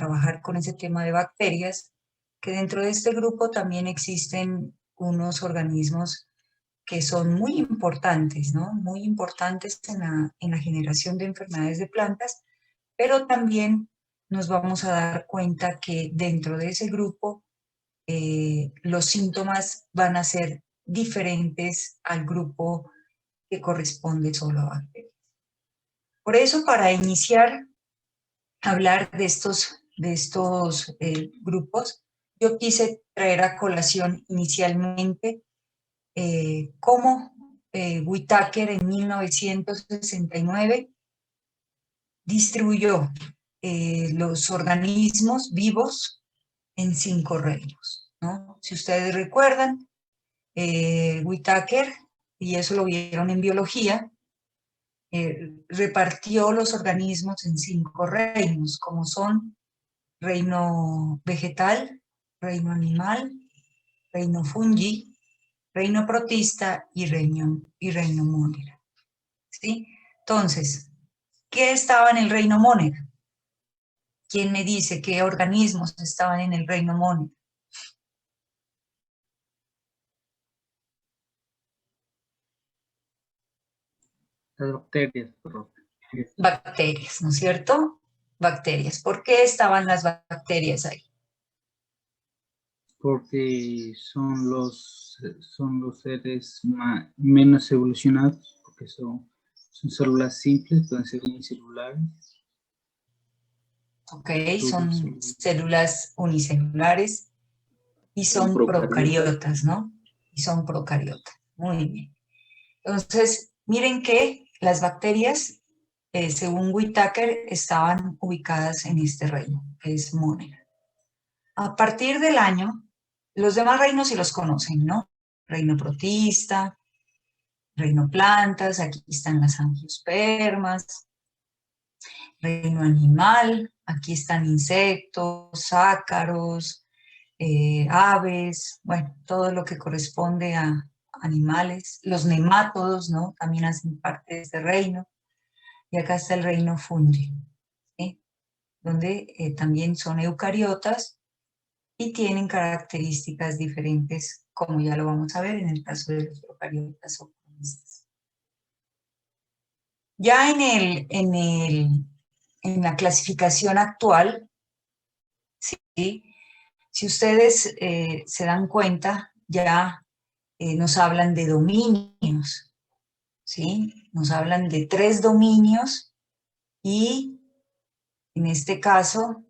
trabajar con ese tema de bacterias, que dentro de este grupo también existen unos organismos que son muy importantes, ¿no? Muy importantes en la generación de enfermedades de plantas, pero también nos vamos a dar cuenta que dentro de ese grupo los síntomas van a ser diferentes al grupo que corresponde solo a bacterias. Por eso, para iniciar a hablar de estos grupos, yo quise traer a colación inicialmente cómo Whitaker en 1969 distribuyó los organismos vivos en 5 reinos, ¿no? Si ustedes recuerdan, Whitaker, y eso lo vieron en biología, repartió los organismos en 5 reinos, como son reino vegetal, reino animal, reino fungi, reino protista y reino Monera. ¿Sí? Entonces, ¿qué estaba en el reino Monera? ¿Quién me dice qué organismos estaban en el reino Monera? Las bacterias, perdón. Bacterias, ¿no es cierto? Bacterias. ¿Por qué estaban las bacterias ahí? Porque son los seres menos evolucionados, porque son células simples, pueden ser unicelulares. Ok, son células unicelulares y son procariotas, ¿no? Y son procariotas. Muy bien. Entonces, miren que las bacterias, según Whitaker, estaban ubicadas en este reino, que es Monera. A partir del año, los demás reinos sí los conocen, ¿no? Reino protista, reino plantas, aquí están las angiospermas, reino animal, aquí están insectos, ácaros, aves, bueno, todo lo que corresponde a animales, los nemátodos, ¿no? También hacen parte de este reino. Y acá está el reino fungi, ¿sí? Donde también son eucariotas y tienen características diferentes, como ya lo vamos a ver en el caso de los procariotas o cromistas. Ya en la clasificación actual, ¿sí? Si ustedes se dan cuenta, ya nos hablan de dominios, ¿sí? Nos hablan de 3 dominios y, en este caso,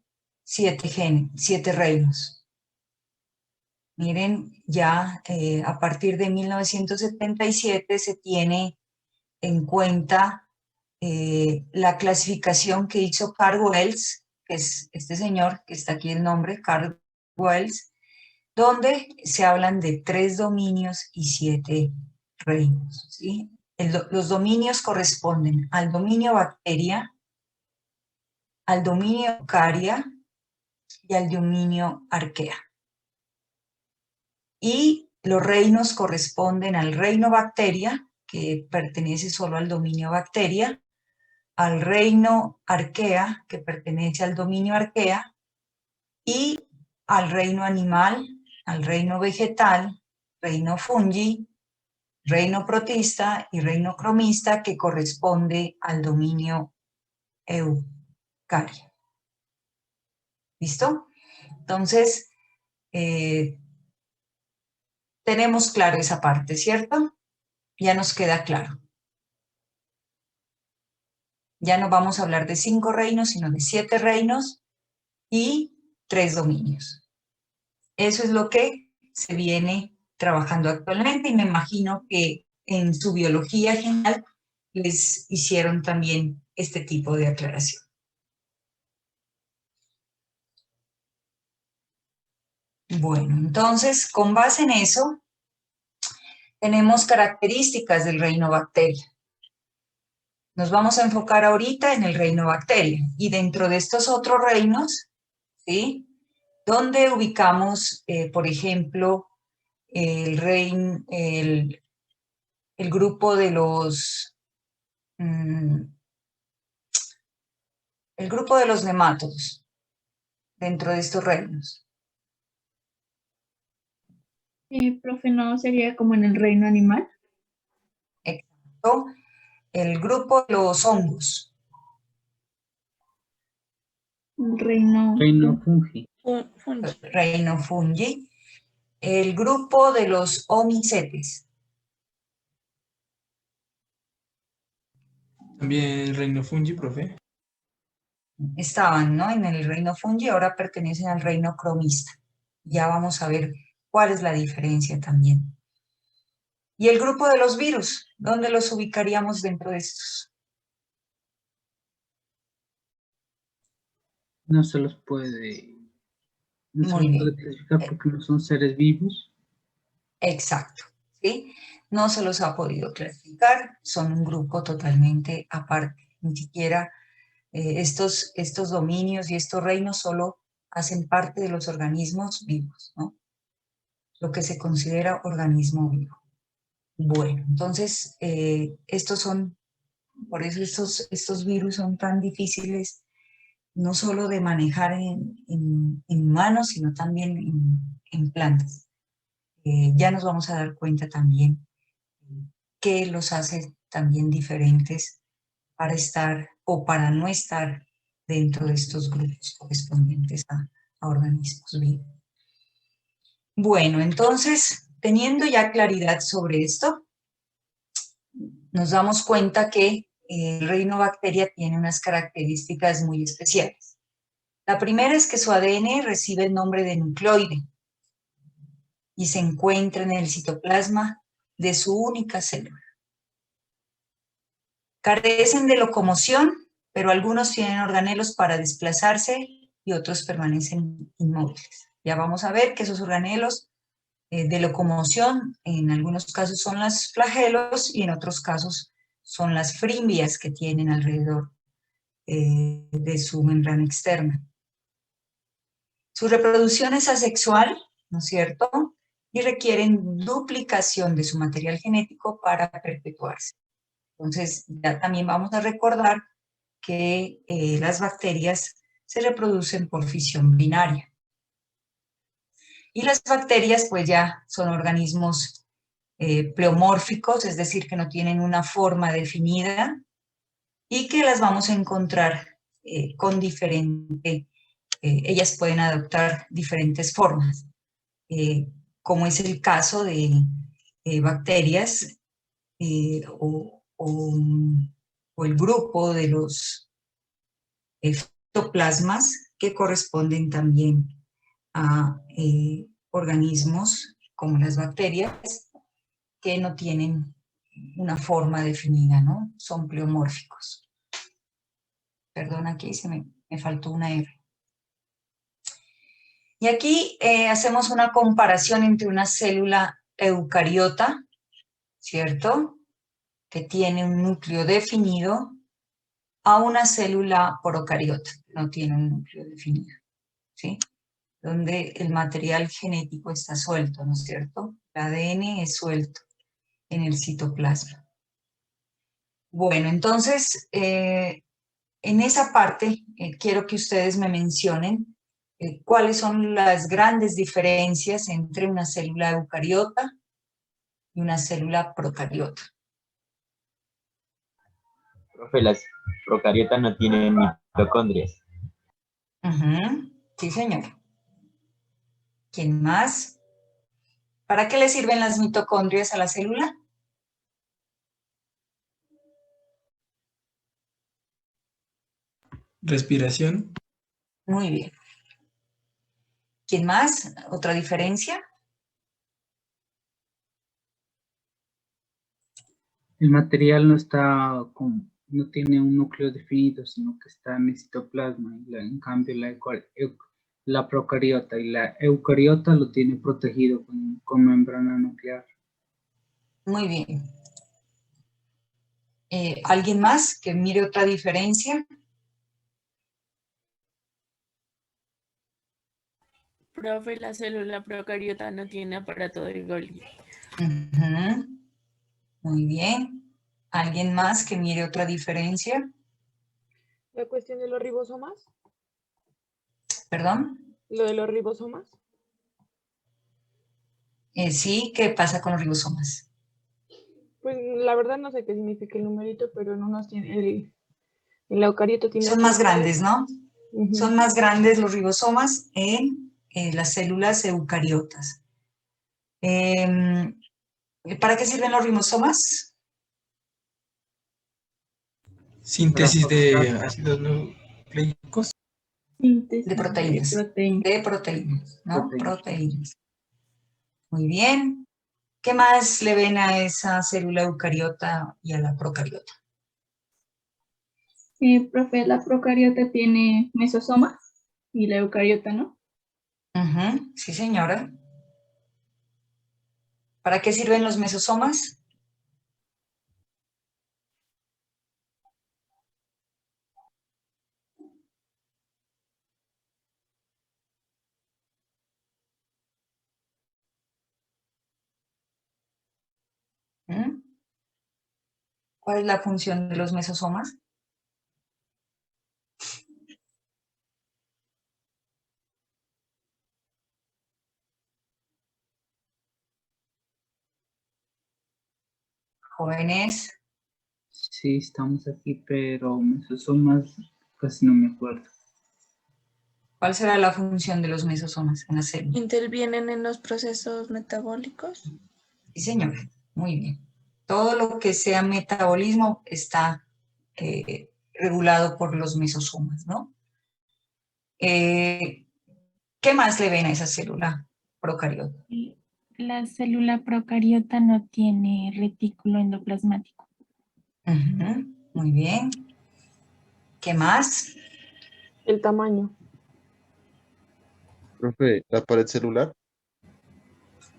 7 reinos. Miren, ya a partir de 1977 se tiene en cuenta la clasificación que hizo Carl Wells, que es este señor, que está aquí el nombre, Carl Wells, donde se hablan de 3 dominios y 7 reinos, ¿sí? Los dominios corresponden al dominio bacteria, al dominio eucaria y al dominio arquea. Y los reinos corresponden al reino bacteria, que pertenece solo al dominio bacteria, al reino arquea, que pertenece al dominio arquea, y al reino animal, al reino vegetal, reino fungi, reino protista y reino cromista, que corresponde al dominio eucaria. ¿Listo? Entonces, tenemos claro esa parte, ¿cierto? Ya nos queda claro. Ya no vamos a hablar de 5 reinos, sino de 7 reinos y 3 dominios. Eso es lo que se viene trabajando actualmente y me imagino que en su biología general les hicieron también este tipo de aclaración. Bueno, entonces, con base en eso, tenemos características del reino bacteria. Nos vamos a enfocar ahorita en el reino bacteria y dentro de estos otros reinos, ¿sí? Donde ubicamos, por ejemplo, el grupo de los el grupo de los nemátodos, dentro de estos reinos? Profe, ¿no sería como en el reino animal? Exacto. El grupo de los hongos. El reino Reino fungi. fungi. Reino fungi. El grupo de los homicetes. También el reino fungi, profe. Estaban, ¿no?, en el reino fungi, ahora pertenecen al reino cromista. Ya vamos a ver cuál es la diferencia también. Y el grupo de los virus, ¿dónde los ubicaríamos dentro de estos? No se los puede, no se Muy los puede bien. clasificar porque no son seres vivos. Exacto, ¿sí? No se los ha podido clasificar, son un grupo totalmente aparte. Ni siquiera estos dominios y estos reinos solo hacen parte de los organismos vivos, ¿no? Lo que se considera organismo vivo. Bueno, entonces, por eso estos virus son tan difíciles, no solo de manejar en humanos, sino también en plantas. Ya nos vamos a dar cuenta también qué los hace también diferentes para estar o para no estar dentro de estos grupos correspondientes a organismos vivos. Bueno, entonces, teniendo ya claridad sobre esto, nos damos cuenta que el reino bacteria tiene unas características muy especiales. La primera es que su ADN recibe el nombre de nucleoide y se encuentra en el citoplasma de su única célula. Carecen de locomoción, pero algunos tienen organelos para desplazarse y otros permanecen inmóviles. Ya vamos a ver que esos organelos de locomoción en algunos casos son los flagelos y en otros casos son las frimbias que tienen alrededor de su membrana externa. Su reproducción es asexual, ¿no es cierto? Y requieren duplicación de su material genético para perpetuarse. Entonces, ya también vamos a recordar que las bacterias se reproducen por fisión binaria. Y las bacterias, pues ya son organismos pleomórficos, es decir, que no tienen una forma definida y que las vamos a encontrar con ellas pueden adoptar diferentes formas, como es el caso de bacterias o el grupo de los fitoplasmas que corresponden también a organismos como las bacterias que no tienen una forma definida, ¿no? Son pleomórficos. Perdón, aquí me faltó una R. Y aquí hacemos una comparación entre una célula eucariota, ¿cierto?, que tiene un núcleo definido, a una célula procariota, que no tiene un núcleo definido, ¿sí?, donde el material genético está suelto, ¿no es cierto? El ADN es suelto en el citoplasma. Bueno, entonces, en esa parte quiero que ustedes me mencionen cuáles son las grandes diferencias entre una célula eucariota y una célula procariota. Profe, las procariotas no tienen mitocondrias. Sí, señor. ¿Quién más? ¿Para qué le sirven las mitocondrias a la célula? Respiración. Muy bien. ¿Quién más? ¿Otra diferencia? El material no tiene un núcleo definido, sino que está en el citoplasma. En cambio, la procariota y la eucariota lo tiene protegido con membrana nuclear. Muy bien. ¿Alguien más que mire otra diferencia? Profe, la célula procariota no tiene aparato de Golgi. Muy bien. ¿Alguien más que mire otra diferencia? La cuestión de los ribosomas. ¿Perdón? Lo de los ribosomas. Sí, ¿qué pasa con los ribosomas? Pues la verdad no sé qué significa el numerito, pero en unos tiene, el eucarioto tiene Son más grandes, ¿no? Ujú. Son más grandes los ribosomas en las células eucariotas. ¿Para qué sirven los ribosomas? Síntesis de ácidos nucleicos. De proteínas. De proteínas, ¿no? Proteínas. Muy bien. ¿Qué más le ven a esa célula eucariota y a la procariota? Profe, la procariota tiene mesosomas y la eucariota no. Ujú, sí, señora. ¿Para qué sirven los mesosomas? ¿Mm? ¿Cuál es la función de los mesosomas? Jóvenes, Sí, estamos aquí, pero mesosomas casi no me acuerdo. ¿cuál será la función de los mesosomas en la célula? ¿Intervienen en los procesos metabólicos? Sí, señora. Muy bien. Todo lo que sea metabolismo está regulado por los mesosomas, ¿no? ¿Qué más le ven a esa célula procariota? La célula procariota no tiene retículo endoplasmático. Ujú, muy bien. ¿Qué más? El tamaño. Profe, la pared celular.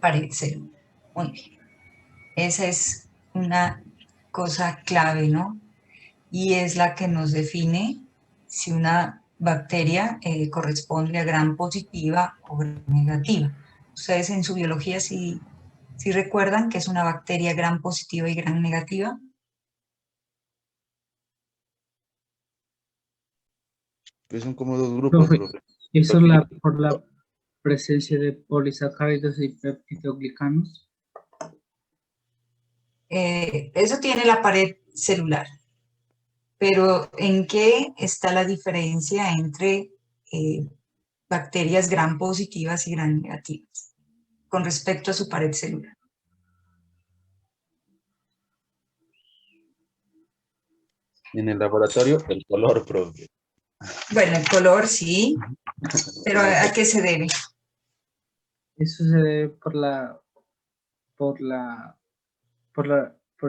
Pared celular. Muy bien. Esa es una cosa clave, ¿no? Y es la que nos define si una bacteria corresponde a gram positiva o gram negativa. Ustedes en su biología sí recuerdan que es una bacteria gram positiva y gram negativa. Que son como dos grupos, Profe, profe. eso es por la presencia de polisacáridos y peptidoglicanos. Eso tiene la pared celular. Pero ¿en qué está la diferencia entre bacterias gram positivas y gram negativas con respecto a su pared celular? En el laboratorio, el color, profe. Bueno, el color sí, pero ¿a qué se debe? Eso se debe por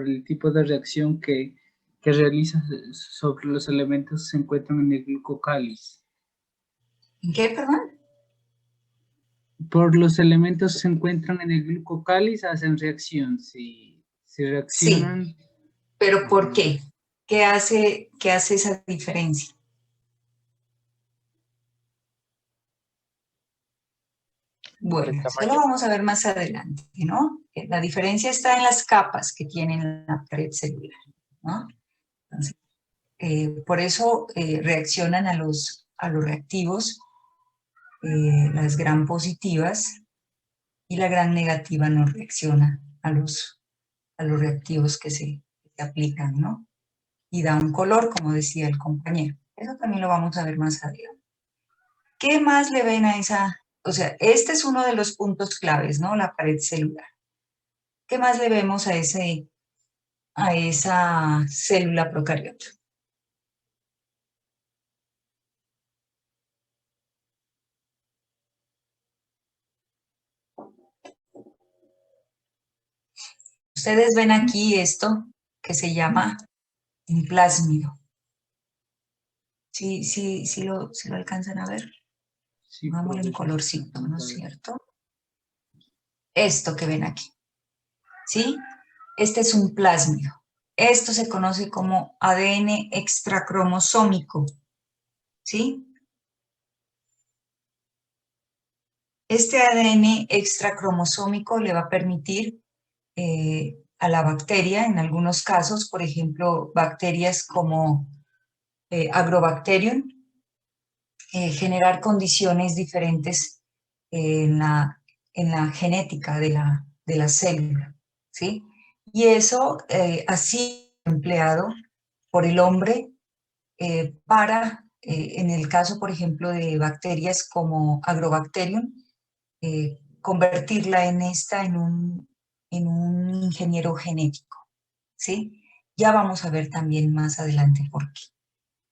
el tipo de reacción que realiza sobre los elementos que se encuentran en el glucocáliz. ¿En qué, perdón? Por los elementos que se encuentran en el glucocáliz hacen reacción. Si Sí, reaccionan, pero ¿por qué? ¿Qué hace esa diferencia? Bueno, eso lo vamos a ver más adelante, ¿no? La diferencia está en las capas que tienen la pared celular, ¿no? Entonces, por eso reaccionan a los reactivos las gram positivas y la gram negativa no reacciona a los reactivos que se aplican, ¿no? Y da un color, como decía el compañero. Eso también lo vamos a ver más adelante. ¿Qué más le ven a esa? O sea, este es uno de los puntos claves, ¿no? La pared celular. ¿Qué más le vemos a esa célula procariota? Ustedes ven aquí esto que se llama un plásmido. Sí lo alcanzan a ver. sí, Pongámosle en colorcito, ¿no es cierto? Esto que ven aquí, ¿sí? Este es un plásmido. Esto se conoce como ADN extracromosómico, ¿sí? Este ADN extracromosómico le va a permitir a la bacteria, en algunos casos, por ejemplo, bacterias como Agrobacterium, generar condiciones diferentes en la genética de la célula, ¿sí? Y eso así empleado por el hombre para, en el caso, por ejemplo, de bacterias como Agrobacterium, convertirla en un ingeniero genético, ¿sí? Ya vamos a ver también más adelante por qué.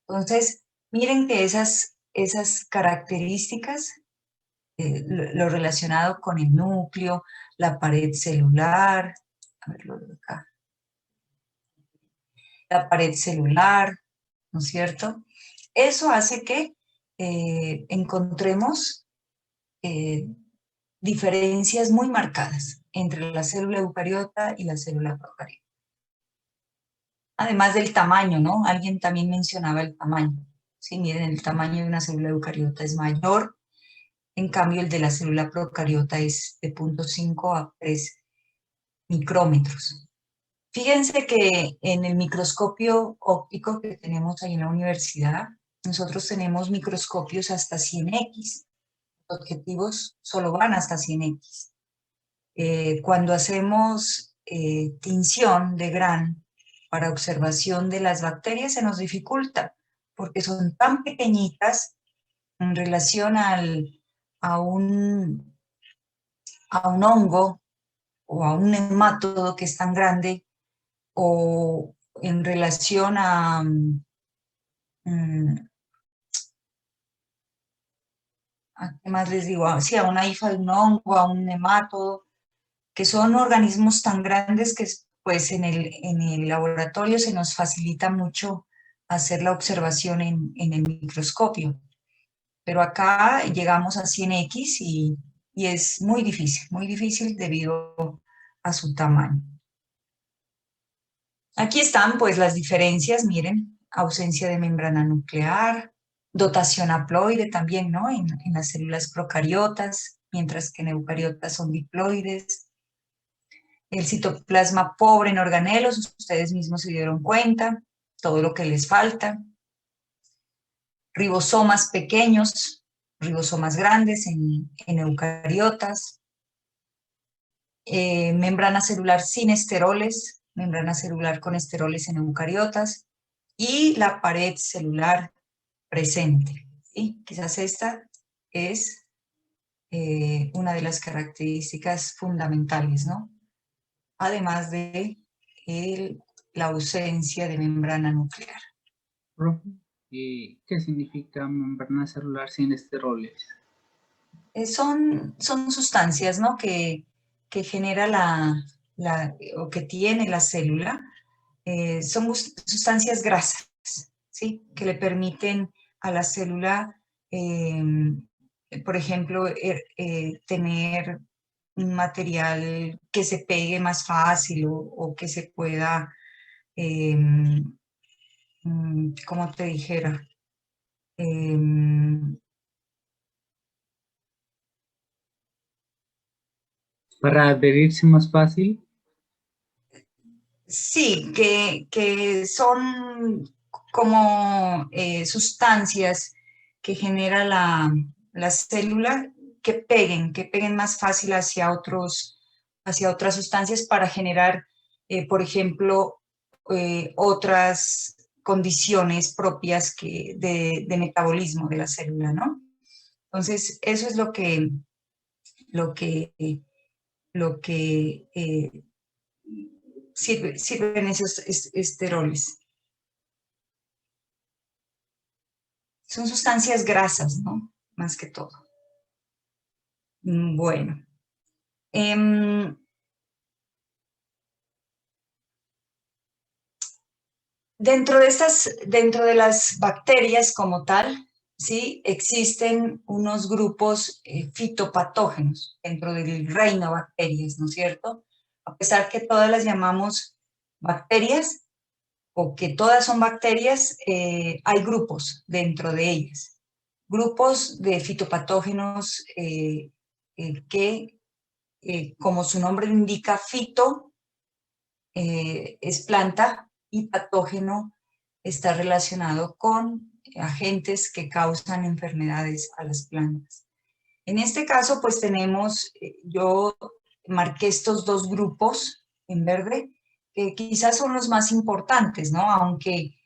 Entonces, miren que esas características, lo relacionado con el núcleo, la pared celular, a ver lo de acá, la pared celular, ¿no es cierto? Eso hace que encontremos diferencias muy marcadas entre la célula eucariota y la célula procariota. Además del tamaño, ¿no? Alguien también mencionaba el tamaño. Sí, miren, el tamaño de una célula eucariota es mayor, en cambio el de la célula procariota es de 0.5 a 3 micrómetros. Fíjense que en el microscopio óptico que tenemos ahí en la universidad, nosotros tenemos microscopios hasta 100x. Los objetivos solo van hasta 100x. Cuando hacemos tinción de GRAN para observación de las bacterias se nos dificulta porque son tan pequeñitas en relación a un hongo o a un nemátodo que es tan grande, o en relación a ¿qué más les digo? Sí, a una hifa de un hongo, a un nemátodo, que son organismos tan grandes que pues en el laboratorio se nos facilita mucho hacer la observación en el microscopio. Pero acá llegamos a 100x y es muy difícil debido a su tamaño. Aquí están pues las diferencias, miren, ausencia de membrana nuclear, dotación haploide también, ¿no? En las células procariotas, mientras que en eucariotas son diploides. El citoplasma pobre en organelos, ustedes mismos se dieron cuenta, todo lo que les falta. Ribosomas pequeños, ribosomas grandes en eucariotas. Membrana celular sin esteroles, membrana celular con esteroles en eucariotas, y la pared celular presente. ¿Sí? Quizás esta es una de las características fundamentales, ¿no? Además de la ausencia de membrana nuclear. Profe, ¿qué significa membrana celular sin esteroles? Son sustancias, ¿no? que genera o que tiene la célula. Son sustancias grasas, ¿sí? Que le permiten a la célula, por ejemplo, tener un material que se pegue más fácil o que se pueda, ¿cómo te dijera? ¿Para adherirse más fácil? Sí, que son como sustancias que genera la célula que peguen más fácil hacia otras sustancias para generar, por ejemplo, otras condiciones propias de metabolismo de la célula, ¿no? Entonces, eso es lo que sirven esos esteroles. Son sustancias grasas, ¿no? Más que todo. Bueno. Dentro de las bacterias como tal, ¿sí? Existen unos grupos fitopatógenos dentro del reino de bacterias, ¿no es cierto? A pesar que todas las llamamos bacterias, o que todas son bacterias, hay grupos dentro de ellas. Grupos de fitopatógenos que, como su nombre lo indica, fito es planta y patógeno está relacionado con agentes que causan enfermedades a las plantas. En este caso, pues tenemos, yo marqué estos dos grupos en verde, que quizás son los más importantes, ¿no? Aunque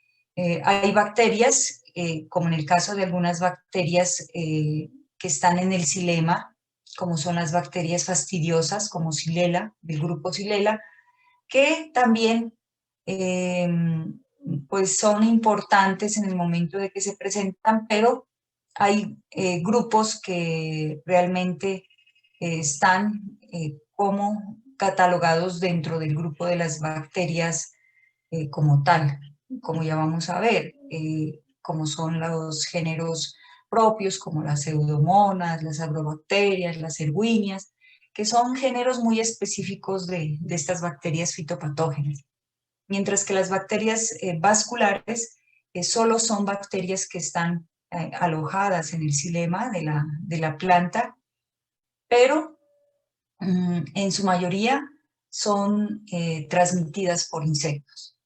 hay bacterias, como en el caso de algunas bacterias que están en el xilema, como son las bacterias fastidiosas, como Xylella, del grupo Xylella, que también pues son importantes en el momento de que se presentan, pero hay grupos que realmente están como catalogados dentro del grupo de las bacterias como tal, como ya vamos a ver, como son los géneros propios, como las pseudomonas, las agrobacterias, las erwinias, que son géneros muy específicos de estas bacterias fitopatógenas. Mientras que las bacterias vasculares solo son bacterias que están alojadas en el xilema de la planta, pero en su mayoría son transmitidas por insectos.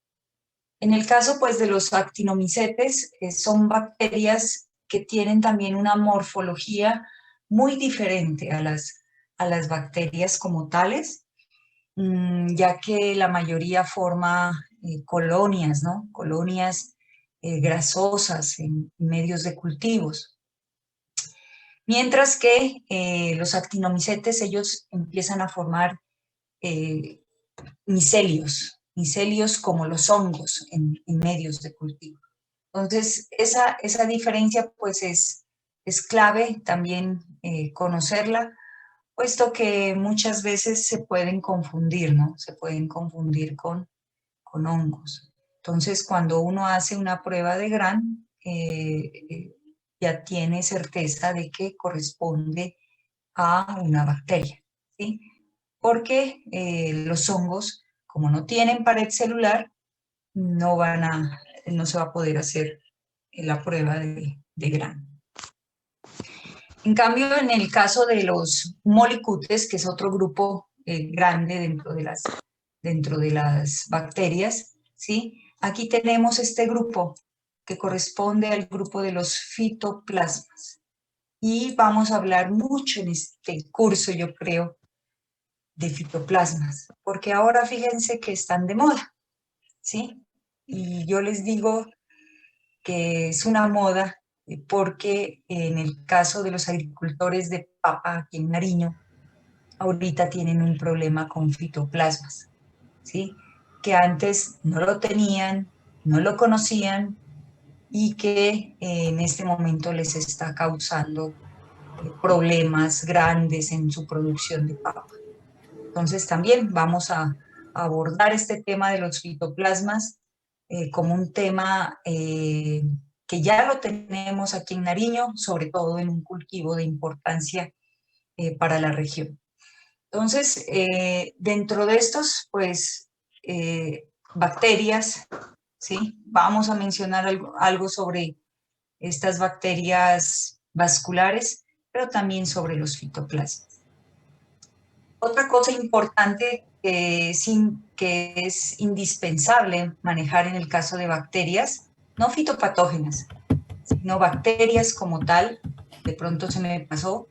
En el caso pues de los actinomicetes, son bacterias que tienen también una morfología muy diferente a las bacterias como tales, ya que la mayoría forma colonias, ¿no? Colonias grasosas en medios de cultivos. Mientras que los actinomicetes, ellos empiezan a formar micelios como los hongos en medios de cultivo. Entonces, esa diferencia pues es clave también conocerla, puesto que muchas veces se pueden confundir, ¿no? Se pueden confundir con hongos. Entonces, cuando uno hace una prueba de GRAN, ya tiene certeza de que corresponde a una bacteria, ¿sí? Porque los hongos, como no tienen pared celular, no se va a poder hacer la prueba de GRAN. En cambio, en el caso de los molicutes, que es otro grupo grande dentro de las bacterias, ¿sí? Aquí tenemos este grupo que corresponde al grupo de los fitoplasmas. Y vamos a hablar mucho en este curso, yo creo, de fitoplasmas, porque ahora fíjense que están de moda, ¿sí? Y yo les digo que es una moda porque en el caso de los agricultores de papa aquí en Nariño, ahorita tienen un problema con fitoplasmas, ¿sí? Que antes no lo tenían, no lo conocían y que en este momento les está causando problemas grandes en su producción de papa. Entonces también vamos a abordar este tema de los fitoplasmas como un tema que ya lo tenemos aquí en Nariño, sobre todo en un cultivo de importancia para la región. Entonces, dentro de estos, pues, bacterias, ¿sí? Vamos a mencionar algo sobre estas bacterias vasculares, pero también sobre los fitoplasmas. Otra cosa importante que es indispensable manejar en el caso de bacterias, no fitopatógenas, sino bacterias como tal, de pronto se me pasó,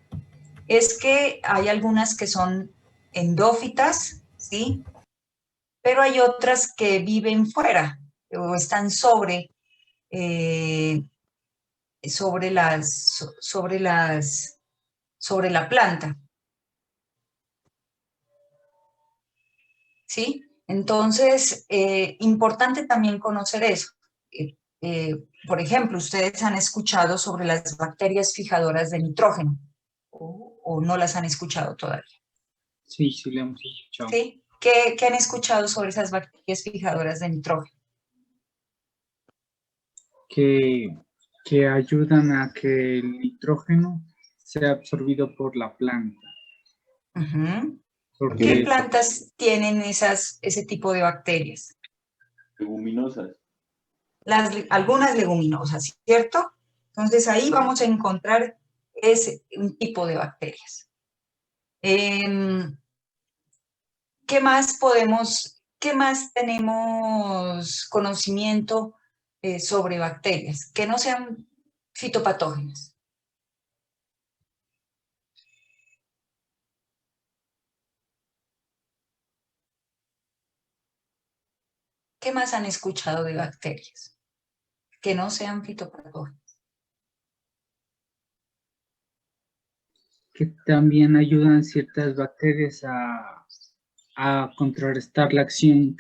es que hay algunas que son endófitas, ¿sí? Pero hay otras que viven fuera o están sobre la planta, ¿sí? Entonces, importante también conocer eso. Por ejemplo, ustedes han escuchado sobre las bacterias fijadoras de nitrógeno, o no las han escuchado todavía. Sí, sí, le hemos escuchado. ¿Sí? ¿Qué han escuchado sobre esas bacterias fijadoras de nitrógeno? Que ayudan a que el nitrógeno sea absorbido por la planta. Uh-huh. Porque ¿Qué plantas tienen ese tipo de bacterias? Leguminosas. Algunas leguminosas, ¿cierto? Entonces ahí vamos a encontrar un tipo de bacterias. ¿Qué más tenemos conocimiento sobre bacterias que no sean fitopatógenas. ¿Qué más han escuchado de bacterias que no sean fitopatógenas? Que también ayudan ciertas bacterias a contrarrestar la acción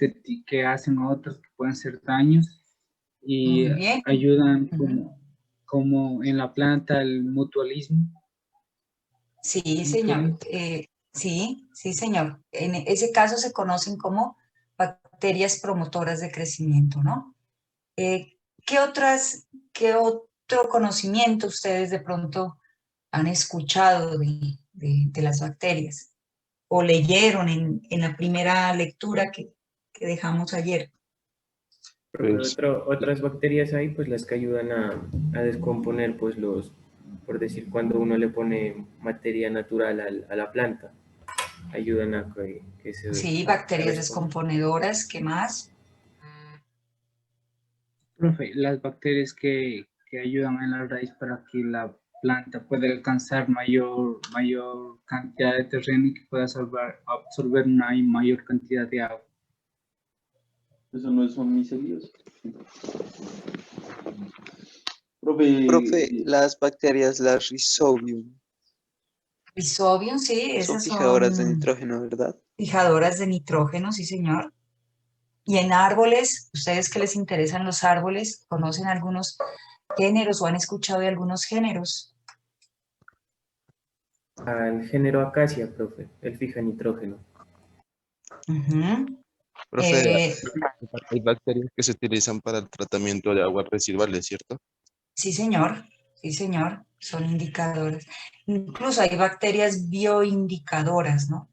que hacen a otras que pueden ser daños y Muy bien. ayudan como en la planta el mutualismo. Sí, señor. Sí, señor. En ese caso se conocen como bacterias promotoras de crecimiento, ¿no? ¿Qué otro conocimiento ustedes de pronto han escuchado de las bacterias o leyeron en la primera lectura que dejamos ayer? Pues, Otras bacterias hay, pues las que ayudan a descomponer, pues por decir, cuando uno le pone materia natural a la planta, ayudan a que se Sí, bacterias responda. descomponedoras, ¿qué más? Profe, las bacterias que ayudan en la raíz para que la planta pueda alcanzar mayor cantidad de terreno y que pueda absorber una mayor cantidad de agua. eso no son micelios. Profe, Profe, las bacterias, las Rhizobium, Rhizobium, sí, son esas fijadoras de son nitrógeno, ¿verdad? fijadoras de nitrógeno, sí, señor. Y en árboles, ustedes que les interesan los árboles, ¿conocen algunos géneros o han escuchado de algunos géneros? Al género acacia, profe, él fija nitrógeno. Ujú. profe, Eh, hay bacterias que se utilizan para el tratamiento de aguas residuales, ¿cierto? sí, señor, son indicadores. Incluso hay bacterias bioindicadoras, ¿no?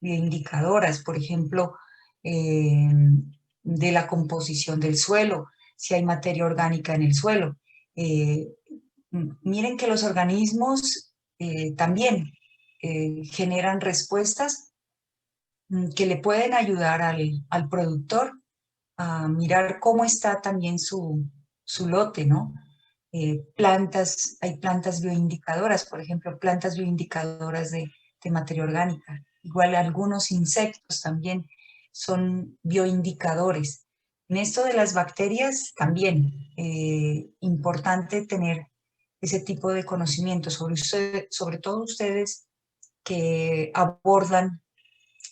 Bioindicadoras, por ejemplo, de la composición del suelo, si hay materia orgánica en el suelo. Eh, Miren que los organismos también generan respuestas que le pueden ayudar al productor a mirar cómo está también su lote, ¿no? Hay plantas bioindicadoras, por ejemplo, plantas bioindicadoras de materia orgánica. Igual algunos insectos también son bioindicadores. En esto de las bacterias también importante tener ese tipo de conocimiento, sobre todo ustedes que abordan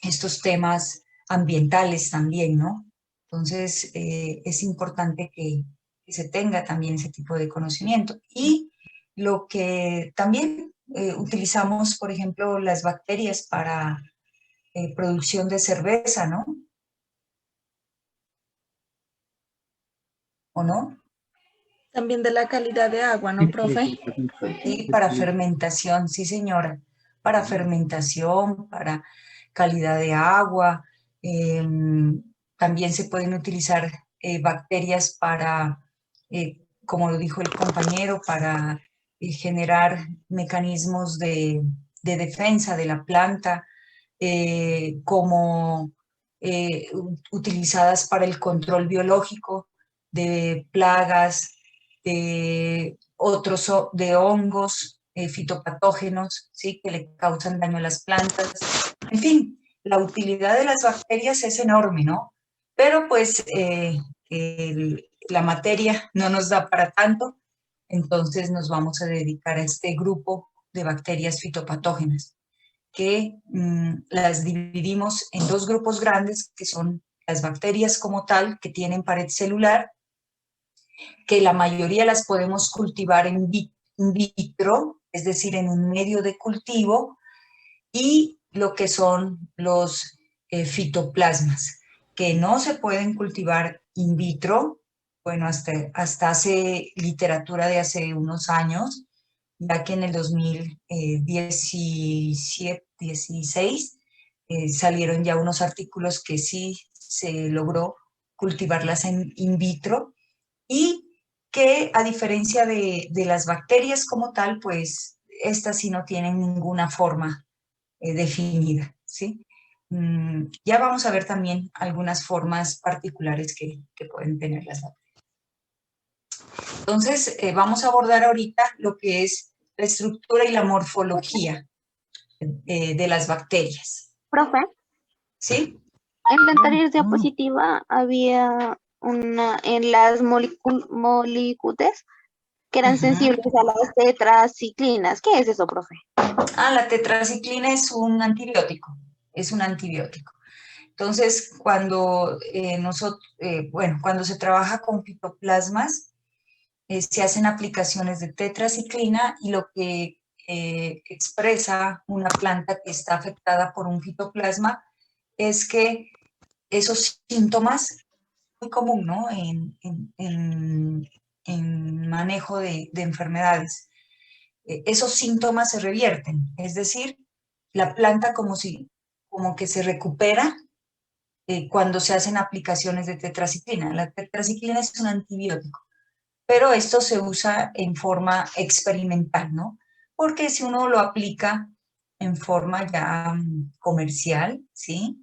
estos temas ambientales también, ¿no? Entonces, es importante que se tenga también ese tipo de conocimiento. Y lo que también utilizamos, por ejemplo, las bacterias para producción de cerveza, ¿no? ¿O no? También de la calidad de agua, Sí, ¿no, profe? Sí, para fermentación, sí, señora. Para fermentación, para calidad de agua. También se pueden utilizar bacterias para, como lo dijo el compañero, para generar mecanismos de defensa de la planta, como utilizadas para el control biológico de plagas, de de hongos, fitopatógenos, ¿sí? Que le causan daño a las plantas. En fin, la utilidad de las bacterias es enorme, ¿no? Pero pues la materia no nos da para tanto, entonces nos vamos a dedicar a este grupo de bacterias fitopatógenas, que las dividimos en dos grupos grandes, que son las bacterias como tal, que tienen pared celular, que la mayoría las podemos cultivar in vitro, es decir, en un medio de cultivo, y lo que son los fitoplasmas, que no se pueden cultivar in vitro, bueno, hasta hace literatura de hace unos años, ya que en el 2017, 16, salieron ya unos artículos que sí se logró cultivarlas en in vitro, y que a diferencia de las bacterias como tal, pues estas sí no tienen ninguna forma definida, ¿sí? Ya vamos a ver también algunas formas particulares que pueden tener las bacterias. Entonces, vamos a abordar ahorita lo que es la estructura y la morfología de las bacterias. Profe, ¿Sí? en la anterior diapositiva había una en las molicutes que eran sensibles a las tetraciclinas. ¿Qué es eso, profe? La tetraciclina es un antibiótico, es un antibiótico. Entonces, cuando cuando se trabaja con fitoplasmas, se hacen aplicaciones de tetraciclina y lo que expresa una planta que está afectada por un fitoplasma es que esos síntomas, muy común, ¿no? En manejo de enfermedades, esos síntomas se revierten, es decir, la planta como que se recupera cuando se hacen aplicaciones de tetraciclina. La tetraciclina es un antibiótico, pero esto se usa en forma experimental, ¿no? Porque si uno lo aplica en forma ya comercial, ¿sí?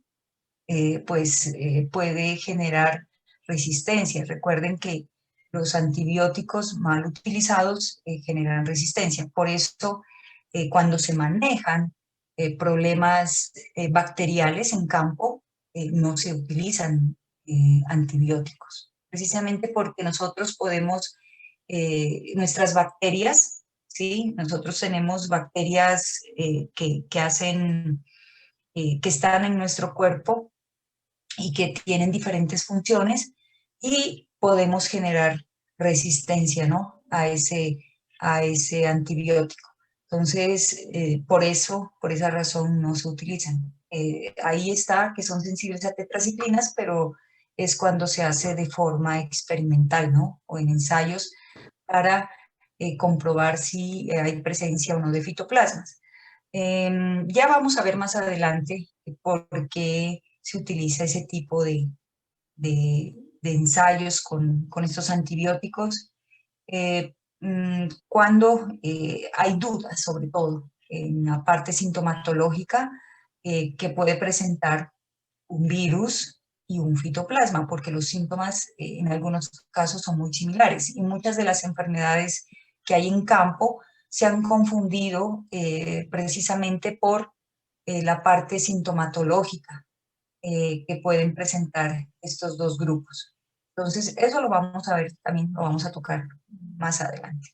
Puede generar resistencia. Recuerden que los antibióticos mal utilizados generan resistencia. Por eso, cuando se manejan problemas bacteriales en campo, no se utilizan antibióticos, precisamente porque nosotros podemos, nuestras bacterias, ¿sí? Nosotros tenemos bacterias que hacen, que están en nuestro cuerpo y que tienen diferentes funciones y podemos generar resistencia, ¿no? a ese antibiótico. Entonces, por esa razón no se utilizan. Ahí está que son sensibles a tetraciclinas, pero es cuando se hace de forma experimental, ¿no? O en ensayos para comprobar si hay presencia o no de fitoplasmas. Ya vamos a ver más adelante por qué se utiliza ese tipo de ensayos con estos antibióticos, cuando hay dudas, sobre todo en la parte sintomatológica, que puede presentar un virus y un fitoplasma, porque los síntomas en algunos casos son muy similares y muchas de las enfermedades que hay en campo se han confundido precisamente por la parte sintomatológica que pueden presentar estos dos grupos. Entonces, eso lo vamos a ver también, lo vamos a tocar más adelante.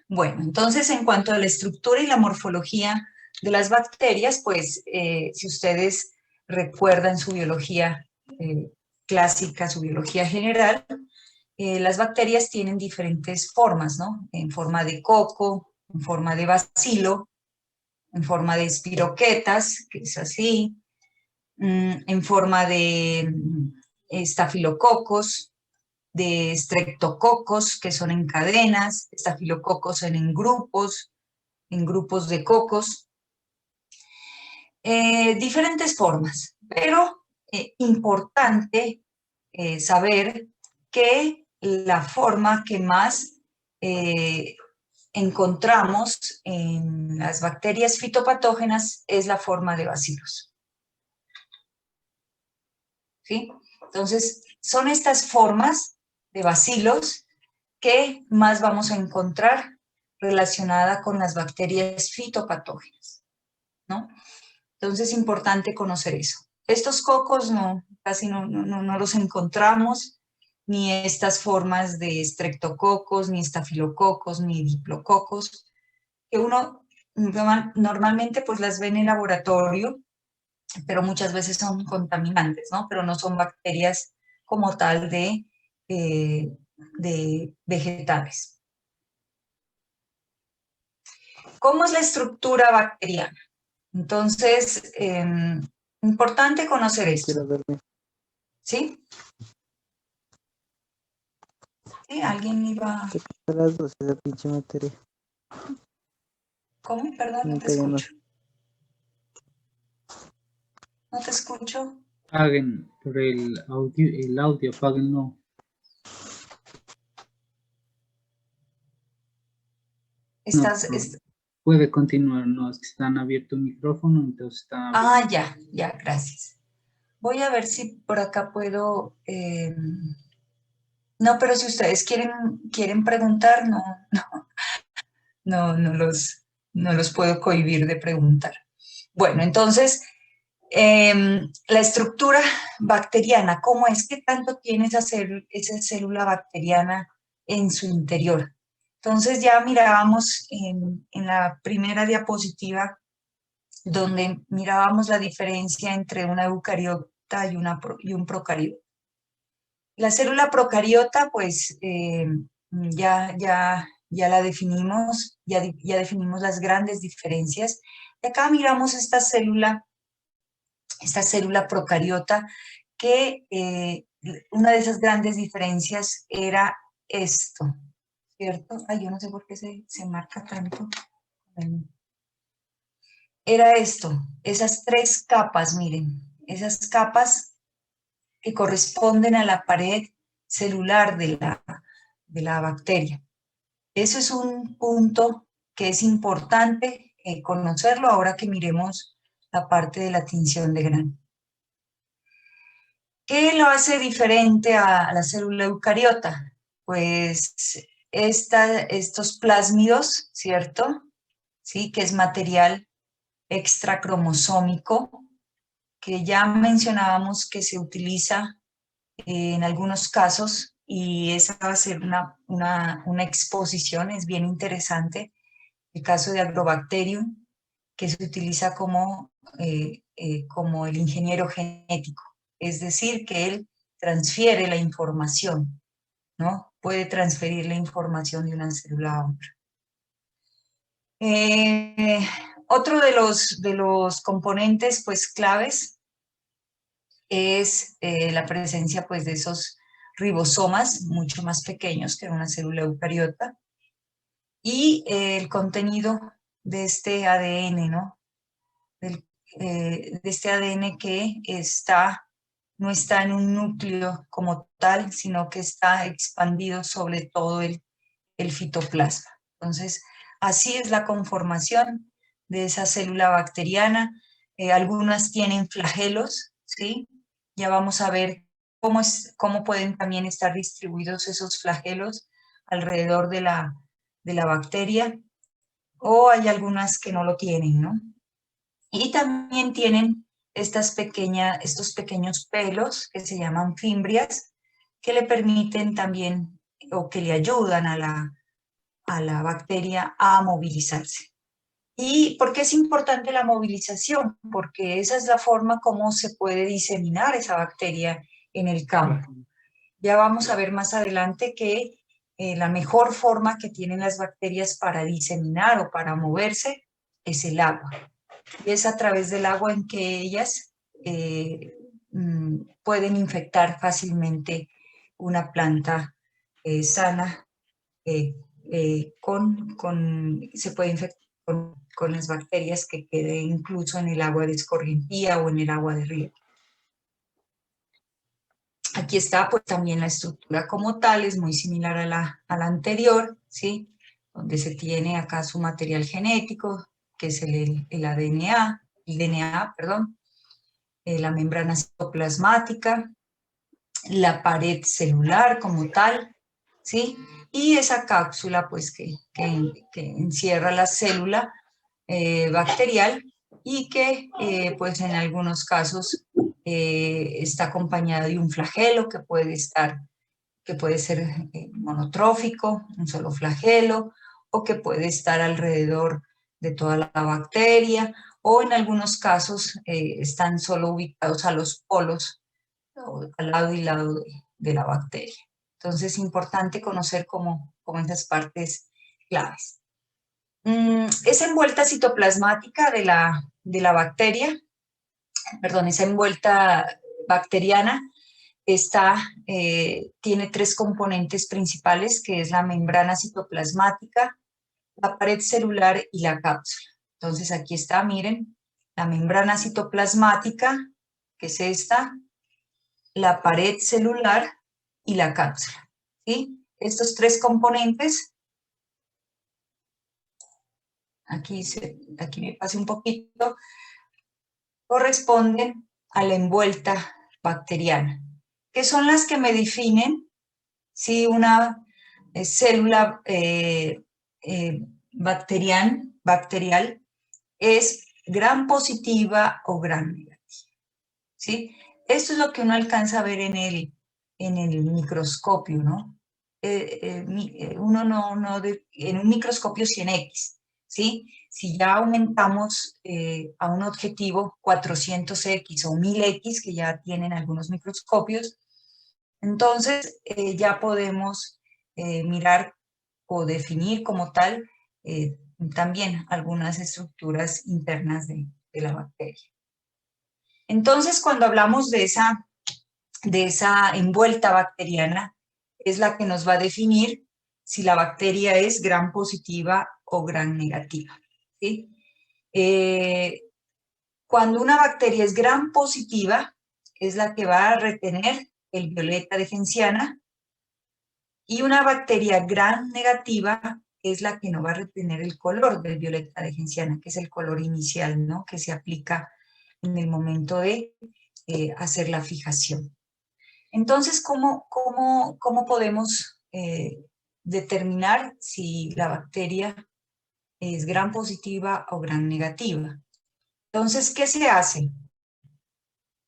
Bueno, entonces, en cuanto a la estructura y la morfología de las bacterias, pues, si ustedes recuerdan su biología clásica, su biología general, las bacterias tienen diferentes formas, ¿no? En forma de coco, en forma de bacilo, en forma de espiroquetas, que es así, en forma de estafilococos, de streptococos, que son en cadenas, estafilococos en grupos de cocos, diferentes formas, pero importante saber que la forma que más encontramos en las bacterias fitopatógenas es la forma de bacilos. ¿Sí? Entonces, son estas formas de bacilos que más vamos a encontrar relacionada con las bacterias fitopatógenas, ¿no? Entonces, es importante conocer eso. Estos cocos casi no los encontramos, ni estas formas de streptococos, ni estafilococos, ni diplococos, que uno normalmente pues las ve en el laboratorio, pero muchas veces son contaminantes, ¿no? Pero no son bacterias como tal de vegetales. ¿Cómo es la estructura bacteriana? Entonces, importante conocer esto. ¿Sí? ¿Sí? ¿Alguien iba? Las 12 de pinche materia. ¿Cómo? Perdón, no te escucho. No te escucho. Paguen por el audio, paguen no. Puede continuar, no, es que están abierto el micrófono, entonces está... ya, gracias. Voy a ver si por acá puedo No, pero si ustedes quieren preguntar, no los puedo cohibir de preguntar. Bueno, entonces, la estructura bacteriana, ¿cómo es que tanto tiene esa célula bacteriana en su interior? Entonces ya mirábamos en la primera diapositiva donde mirábamos la diferencia entre una eucariota y un procariota. La célula procariota, pues ya la definimos, ya definimos las grandes diferencias. Y acá miramos esta célula procariota, que una de esas grandes diferencias era esto, ¿cierto? Ay, yo no sé por qué se marca tanto. Era esto, esas tres capas, miren, esas capas que corresponden a la pared celular de la bacteria. Eso es un punto que es importante conocerlo ahora que miremos la parte de la tinción de grano. ¿Qué lo hace diferente a la célula eucariota? Pues estos plásmidos, ¿cierto? Sí, que es material extracromosómico, que ya mencionábamos que se utiliza en algunos casos, y esa va a ser una exposición, es bien interesante, el caso de Agrobacterium, que se utiliza como el ingeniero genético, es decir, que él transfiere la información, ¿no? Puede transferir la información de una célula a otra. Otro de los componentes, pues, claves es la presencia, pues, de esos ribosomas mucho más pequeños que una célula eucariota, y el contenido de este ADN, ¿no? De este ADN que no está en un núcleo como tal, sino que está expandido sobre todo el fitoplasma. Entonces, así es la conformación de esa célula bacteriana. Algunas tienen flagelos, ¿sí? Ya vamos a ver cómo pueden también estar distribuidos esos flagelos alrededor de la bacteria, o hay algunas que no lo tienen, ¿no? Y también tienen estos pequeños pelos que se llaman fimbrias, que le permiten también, o que le ayudan a la bacteria a movilizarse. ¿Y por qué es importante la movilización? Porque esa es la forma como se puede diseminar esa bacteria en el campo. Ya vamos a ver más adelante que la mejor forma que tienen las bacterias para diseminar o para moverse es el agua. Y es a través del agua en que ellas pueden infectar fácilmente una planta sana, se puede infectar con las bacterias que queden incluso en el agua de escorrentía o en el agua de río. Aquí está, pues, también la estructura como tal, es muy similar a la anterior, ¿sí? Donde se tiene acá su material genético, que es el DNA, perdón, la membrana citoplasmática, la pared celular como tal, ¿sí? Y esa cápsula, pues, que encierra la célula bacterial, y que, pues, en algunos casos está acompañada de un flagelo que puede ser monotrófico, un solo flagelo, o que puede estar alrededor de toda la bacteria, o en algunos casos están solo ubicados a los polos, al lado y lado de la bacteria. Entonces es importante conocer como esas partes claves. Esa envuelta citoplasmática de la bacteria, perdón, esa envuelta bacteriana tiene tres componentes principales, que es la membrana citoplasmática, la pared celular y la cápsula. Entonces aquí está, miren, la membrana citoplasmática, que es esta, la pared celular y la cápsula, ¿sí? Estos tres componentes, aquí me pasé un poquito, corresponden a la envuelta bacteriana, que son las que me definen si una célula bacterial es gram positiva o gram negativa, ¿sí? Esto es lo que uno alcanza a ver en el microscopio, ¿no? Uno en un microscopio 100X, ¿sí? Si ya aumentamos a un objetivo 400X o 1000X, que ya tienen algunos microscopios, entonces ya podemos mirar o definir como tal también algunas estructuras internas de la bacteria. Entonces, cuando hablamos de esa envuelta bacteriana, es la que nos va a definir si la bacteria es gram positiva o gram negativa, ¿sí? Cuando una bacteria es gram positiva, es la que va a retener el violeta de genciana, y una bacteria gram negativa es la que no va a retener el color del violeta de genciana, que es el color inicial, ¿no? Que se aplica en el momento de hacer la fijación. Entonces, ¿cómo podemos determinar si la bacteria es gram positiva o gram negativa? Entonces, ¿qué se hace?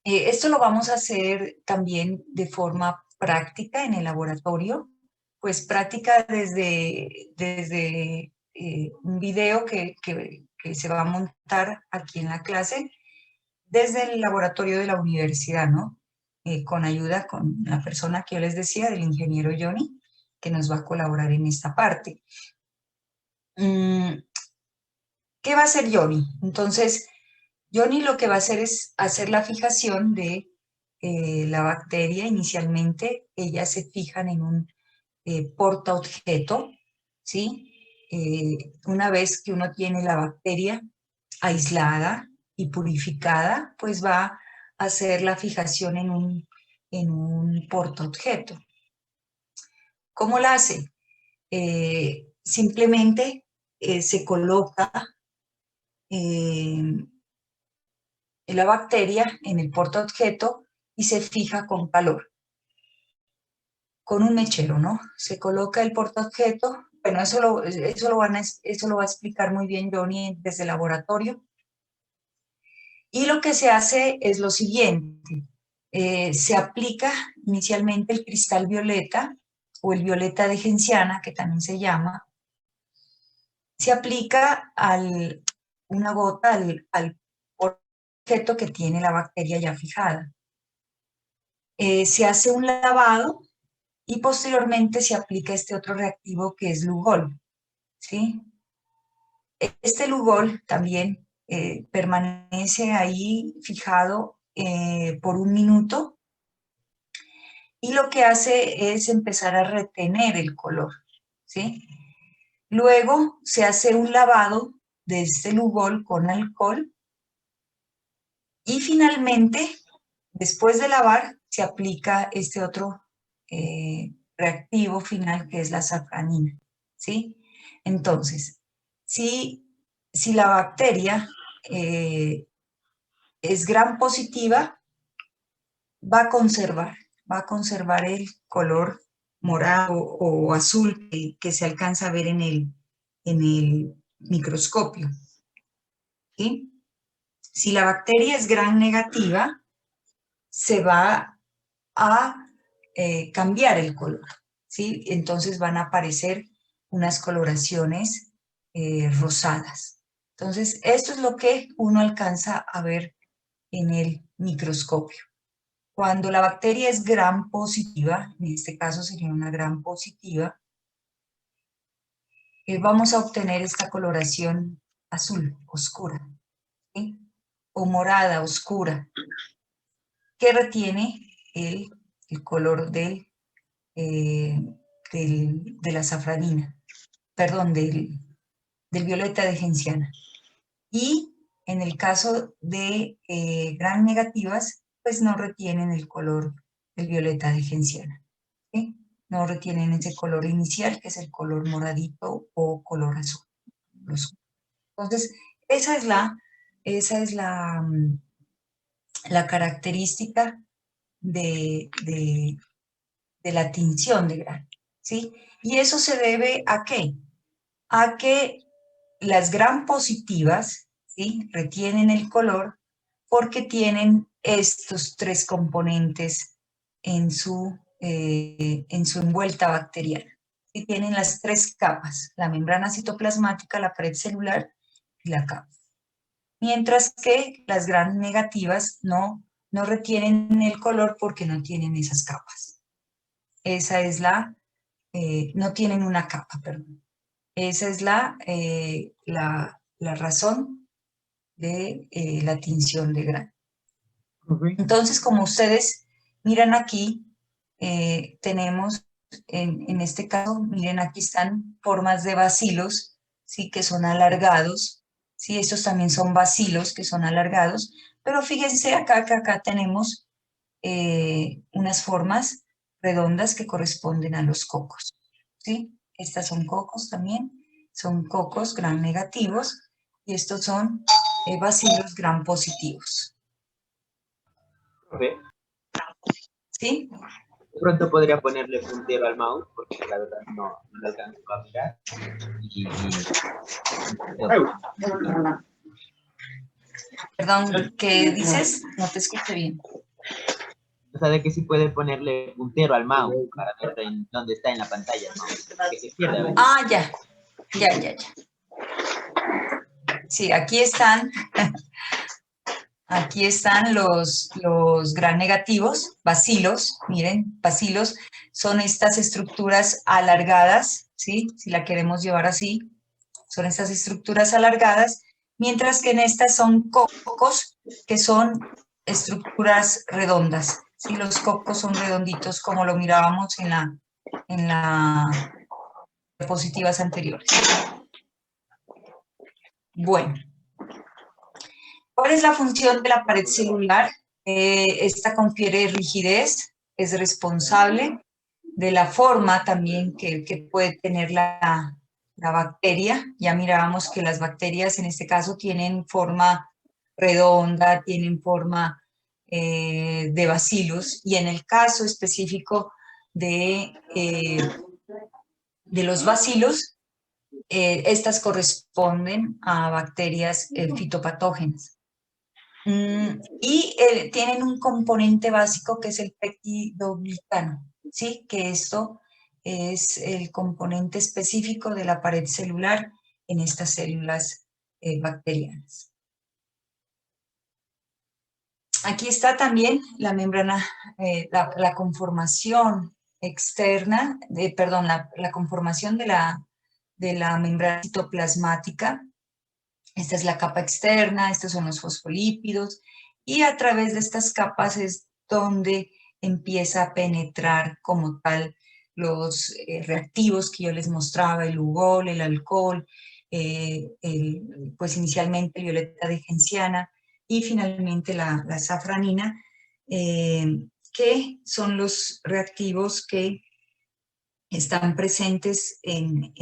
Esto lo vamos a hacer también de forma práctica en el laboratorio, pues práctica desde un video que se va a montar aquí en la clase, desde el laboratorio de la universidad, ¿no? Con ayuda con la persona que yo les decía, del ingeniero Johnny, que nos va a colaborar en esta parte. ¿Qué va a hacer Johnny? Entonces, Johnny lo que va a hacer es hacer la fijación de la bacteria. Inicialmente, ellas se fijan en un portaobjeto, ¿sí? Una vez que uno tiene la bacteria aislada y purificada, pues va a hacer la fijación en un portaobjeto. ¿Cómo la hace? Simplemente se coloca la bacteria en el portaobjeto y se fija con calor, con un mechero, ¿no? Se coloca el portaobjeto. Bueno, eso lo va a explicar muy bien Johnny desde el laboratorio. Y lo que se hace es lo siguiente. Se aplica inicialmente el cristal violeta o el violeta de genciana, que también se llama. Se aplica una gota al objeto que tiene la bacteria ya fijada. Se hace un lavado y posteriormente se aplica este otro reactivo que es Lugol, ¿sí? Este Lugol también permanece ahí fijado por 1 minuto, y lo que hace es empezar a retener el color, ¿sí? Luego se hace un lavado de este Lugol con alcohol, y finalmente, después de lavar, se aplica este otro reactivo final, que es la safranina, ¿sí? Entonces, si la bacteria es gram positiva, va a conservar el color morado o azul que se alcanza a ver en el microscopio, ¿sí? Si la bacteria es gram negativa, se va a cambiar el color, ¿sí? Entonces van a aparecer unas coloraciones rosadas. Entonces, esto es lo que uno alcanza a ver en el microscopio. Cuando la bacteria es gram positiva, en este caso sería una gram positiva, vamos a obtener esta coloración azul oscura, ¿sí? O morada oscura, que retiene el color de la safranina, perdón, del violeta de genciana. Y en el caso de gram negativas, pues no retienen el color del violeta de genciana, ¿sí? No retienen ese color inicial, que es el color moradito o color azul. Entonces, esa es la característica de la tinción de Gram, ¿sí? Y eso se debe ¿a qué? A que las Gram positivas, ¿sí?, retienen el color porque tienen estos tres componentes en su envuelta bacteriana. Y tienen las tres capas, la membrana citoplasmática, la pared celular y la capa. Mientras que las Gram negativas no retienen el color porque no tienen esas capas. Esa es no tienen una capa, perdón. Esa es la razón de la tinción de Gram. Entonces, como ustedes miran aquí, tenemos, en este caso, miren, aquí están formas de bacilos, ¿sí?, que son alargados, ¿sí? Estos también son bacilos que son alargados, pero fíjense acá que acá tenemos unas formas redondas que corresponden a los cocos, ¿sí? Estas son cocos también, son cocos Gram negativos, y estos son bacilos Gram positivos. Profe, ¿Sí? de pronto podría ponerle puntero al mouse, porque la verdad no lo alcanzo a mirar. Perdón, ¿qué dices? No te escuché bien. O sea, de que sí puede ponerle puntero al mouse para ver en dónde está en la pantalla, ¿no? Que se pierde a veces. Ah, ya. Sí, aquí están. Aquí están los Gram negativos, bacilos. Miren, bacilos son estas estructuras alargadas, ¿sí? Si la queremos llevar así, son estas estructuras alargadas, mientras que en estas son cocos, que son estructuras redondas, ¿sí? Los cocos son redonditos, como lo mirábamos en las diapositivas anteriores. Bueno. ¿Cuál es la función de la pared celular? Esta confiere rigidez, es responsable de la forma también que puede tener la bacteria. Ya mirábamos que las bacterias en este caso tienen forma redonda, tienen forma de bacilos, y en el caso específico de los bacilos, estas corresponden a bacterias fitopatógenas. Y tienen un componente básico que es el peptidoglicano, ¿sí? Que esto es el componente específico de la pared celular en estas células bacterianas. Aquí está también la membrana, la conformación externa, la conformación de la membrana citoplasmática. Esta es la capa externa, estos son los fosfolípidos, y a través de estas capas es donde empieza a penetrar como tal los reactivos que yo les mostraba, el ugol, el alcohol, pues inicialmente violeta de genciana y finalmente la safranina, que son los reactivos que están presentes en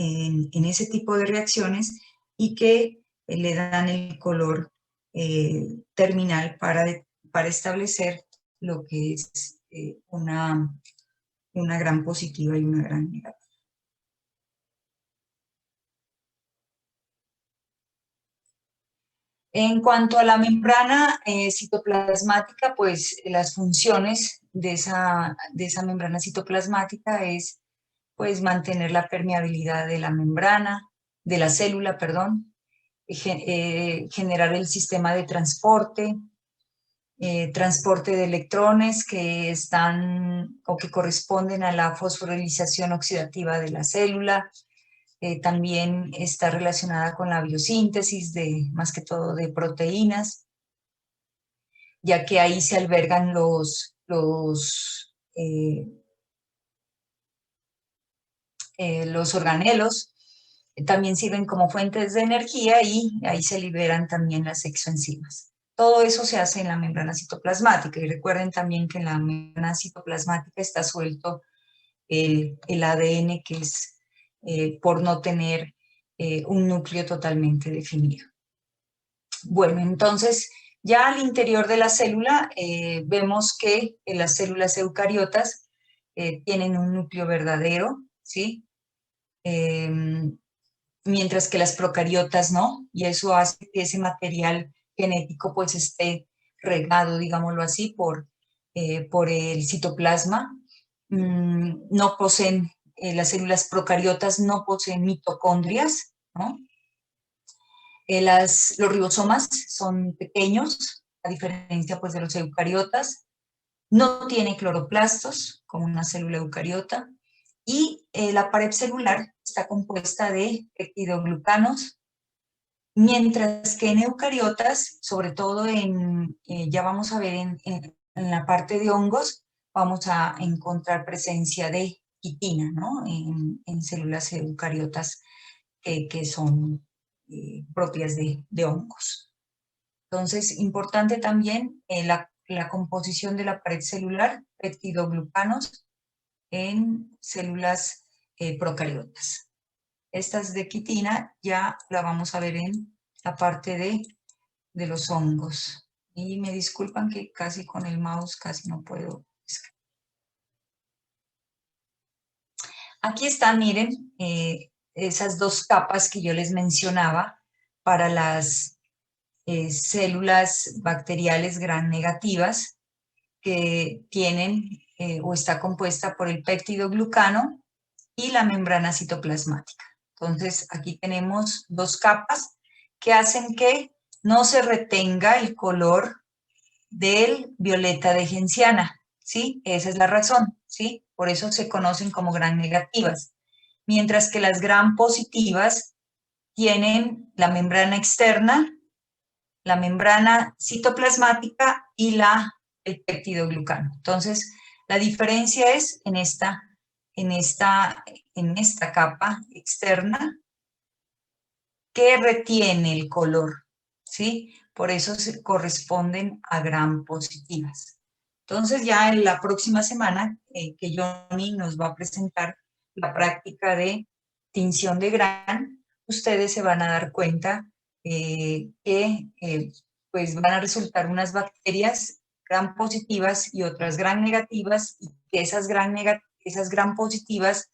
ese tipo de reacciones y que le dan el color terminal para establecer lo que es una Gram positiva y una Gram negativa. En cuanto a la membrana citoplasmática, pues las funciones de esa membrana citoplasmática es pues mantener la permeabilidad de la membrana, de la célula, perdón, generar el sistema de transporte, transporte de electrones que están o que corresponden a la fosforilización oxidativa de la célula. También está relacionada con la biosíntesis más que todo de proteínas, ya que ahí se albergan los organelos. También sirven como fuentes de energía y ahí se liberan también las exoenzimas. Todo eso se hace en la membrana citoplasmática, y recuerden también que en la membrana citoplasmática está suelto el ADN, que es por no tener un núcleo totalmente definido. Bueno, entonces ya al interior de la célula vemos que en las células eucariotas tienen un núcleo verdadero, ¿sí? Mientras que las procariotas no, y eso hace que ese material genético pues esté regado, digámoslo así, por el citoplasma. No poseen, las células procariotas no poseen mitocondrias, ¿no? Los ribosomas son pequeños, a diferencia pues de los eucariotas. No tiene cloroplastos, como una célula eucariota, y la pared celular está compuesta de peptidoglucanos, mientras que en eucariotas, sobre todo ya vamos a ver en la parte de hongos, vamos a encontrar presencia de quitina, ¿no? En células eucariotas que son propias de hongos. Entonces, importante también la composición de la pared celular, peptidoglucanos en células procariotas. Estas de quitina ya la vamos a ver en la parte de los hongos. Y me disculpan que casi con el mouse casi no puedo escribir. Aquí están, miren, esas dos capas que yo les mencionaba para las células bacteriales gram negativas que tienen o está compuesta por el peptidoglucano y la membrana citoplasmática. Entonces, aquí tenemos dos capas que hacen que no se retenga el color del violeta de genciana, ¿sí? Esa es la razón, ¿sí? Por eso se conocen como gram negativas. Mientras que las gram positivas tienen la membrana externa, la membrana citoplasmática y el peptidoglucano. Entonces, la diferencia es en esta capa externa que retiene el color, ¿sí? Por eso se corresponden a gram positivas. Entonces, ya en la próxima semana que Johnny nos va a presentar la práctica de tinción de gram, ustedes se van a dar cuenta que pues van a resultar unas bacterias gram positivas y otras gram negativas, y que esas gram positivas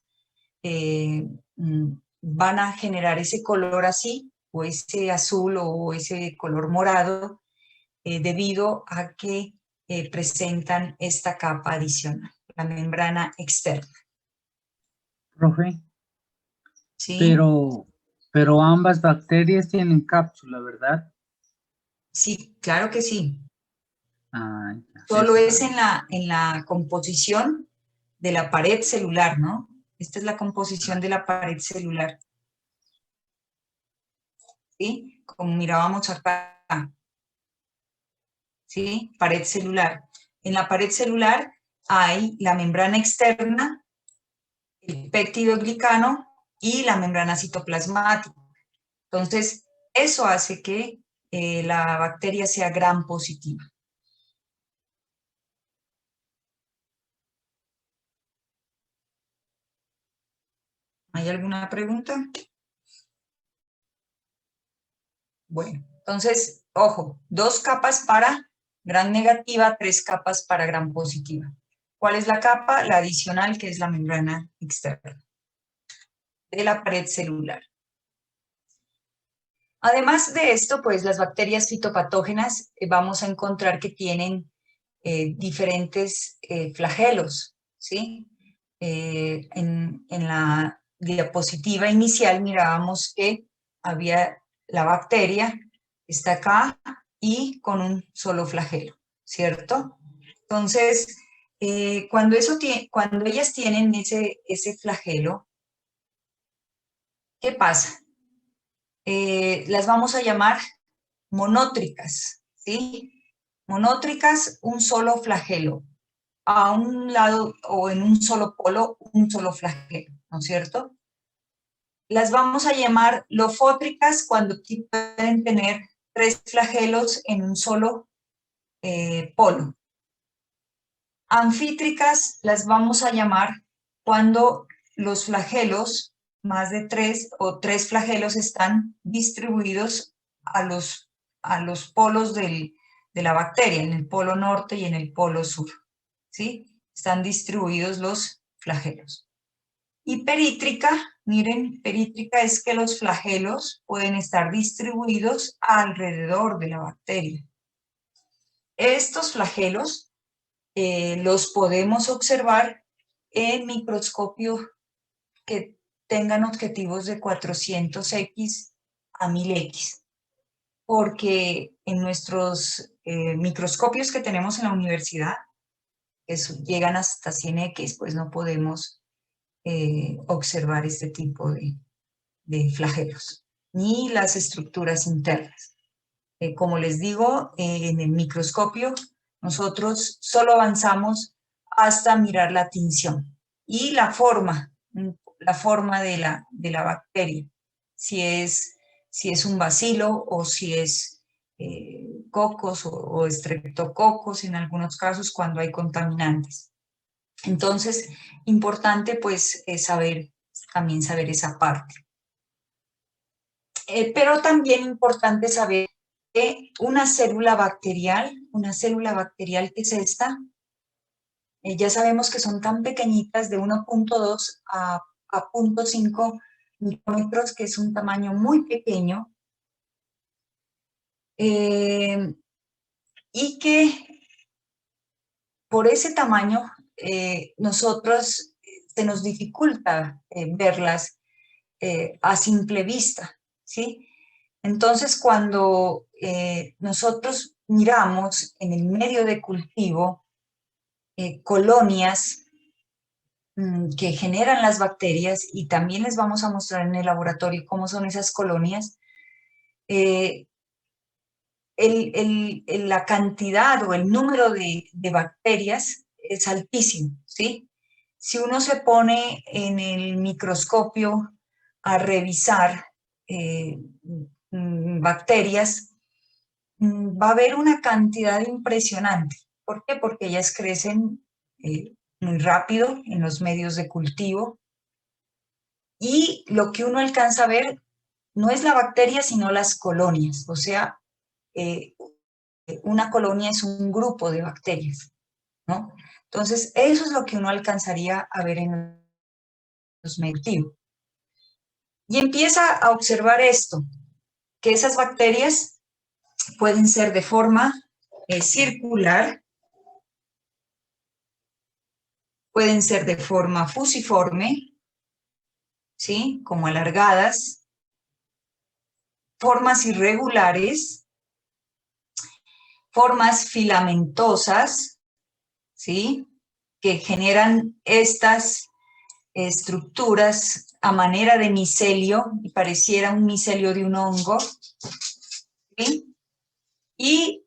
van a generar ese color así, o ese azul o ese color morado, debido a que presentan esta capa adicional, la membrana externa. Profe, ¿Sí? pero ambas bacterias tienen cápsula, ¿verdad? Sí, claro que sí. Ah, Solo es en la composición de la pared celular, ¿no? Esta es la composición de la pared celular. ¿Sí? Como mirábamos acá. ¿Sí? Pared celular. En la pared celular hay la membrana externa, el peptidoglicano y la membrana citoplasmática. Entonces, eso hace que la bacteria sea gram positiva. ¿Hay alguna pregunta? Bueno, entonces, ojo, 2 capas para gram negativa, 3 capas para gram positiva. ¿Cuál es la capa? La adicional, que es la membrana externa de la pared celular. Además de esto, pues las bacterias fitopatógenas vamos a encontrar que tienen diferentes flagelos, ¿sí? En la diapositiva inicial mirábamos que había la bacteria, está acá, y con un solo flagelo, ¿cierto? Entonces, cuando ellas tienen ese flagelo, ¿qué pasa? Las vamos a llamar monótricas, ¿sí? Monótricas, un solo flagelo. A un lado o en un solo polo, un solo flagelo, ¿no es cierto? Las vamos a llamar lofótricas cuando pueden tener 3 flagelos en un solo polo. Anfítricas las vamos a llamar cuando los flagelos, más de 3 o 3 flagelos, están distribuidos a los polos de la bacteria, en el polo norte y en el polo sur, ¿sí? están distribuidos los flagelos. Y perítrica, miren, perítrica es que los flagelos pueden estar distribuidos alrededor de la bacteria. Estos flagelos los podemos observar en microscopio que tengan objetivos de 400x a 1000x, porque en nuestros microscopios que tenemos en la universidad, que llegan hasta 100x, pues no podemos observar este tipo de flagelos, ni las estructuras internas. Como les digo, en el microscopio nosotros solo avanzamos hasta mirar la tinción y la forma de la bacteria, si es un bacilo o si es cocos o estreptococos en algunos casos cuando hay contaminantes. Entonces, importante pues también saber esa parte. Pero también importante saber que una célula bacterial, ¿qué es esta? Ya sabemos que son tan pequeñitas, de 1.2 a 0.5 micrómetros, que es un tamaño muy pequeño, y que por ese tamaño nosotros se nos dificulta verlas a simple vista, ¿sí? Entonces, cuando nosotros miramos en el medio de cultivo colonias que generan las bacterias, y también les vamos a mostrar en el laboratorio cómo son esas colonias, la cantidad o el número de bacterias es altísimo, ¿sí? Si uno se pone en el microscopio a revisar bacterias, va a haber una cantidad impresionante. ¿Por qué? Porque ellas crecen muy rápido en los medios de cultivo, y lo que uno alcanza a ver no es la bacteria, sino las colonias. O sea, una colonia es un grupo de bacterias, ¿no? Entonces, eso es lo que uno alcanzaría a ver en los medios de cultivo. Y empieza a observar esto, que esas bacterias pueden ser de forma circular, pueden ser de forma fusiforme, ¿sí? Como alargadas, formas irregulares, formas filamentosas, ¿sí? Que generan estas estructuras a manera de micelio, y pareciera un micelio de un hongo, ¿sí? Y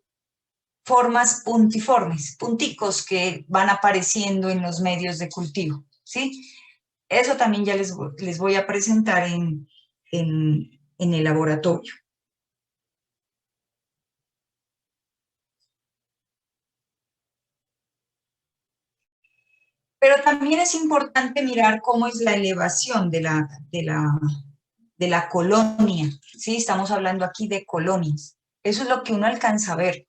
formas puntiformes, punticos que van apareciendo en los medios de cultivo, ¿sí? Eso también ya les voy a presentar en el laboratorio. Pero también es importante mirar cómo es la elevación de la colonia, ¿sí? Estamos hablando aquí de colonias. Eso es lo que uno alcanza a ver,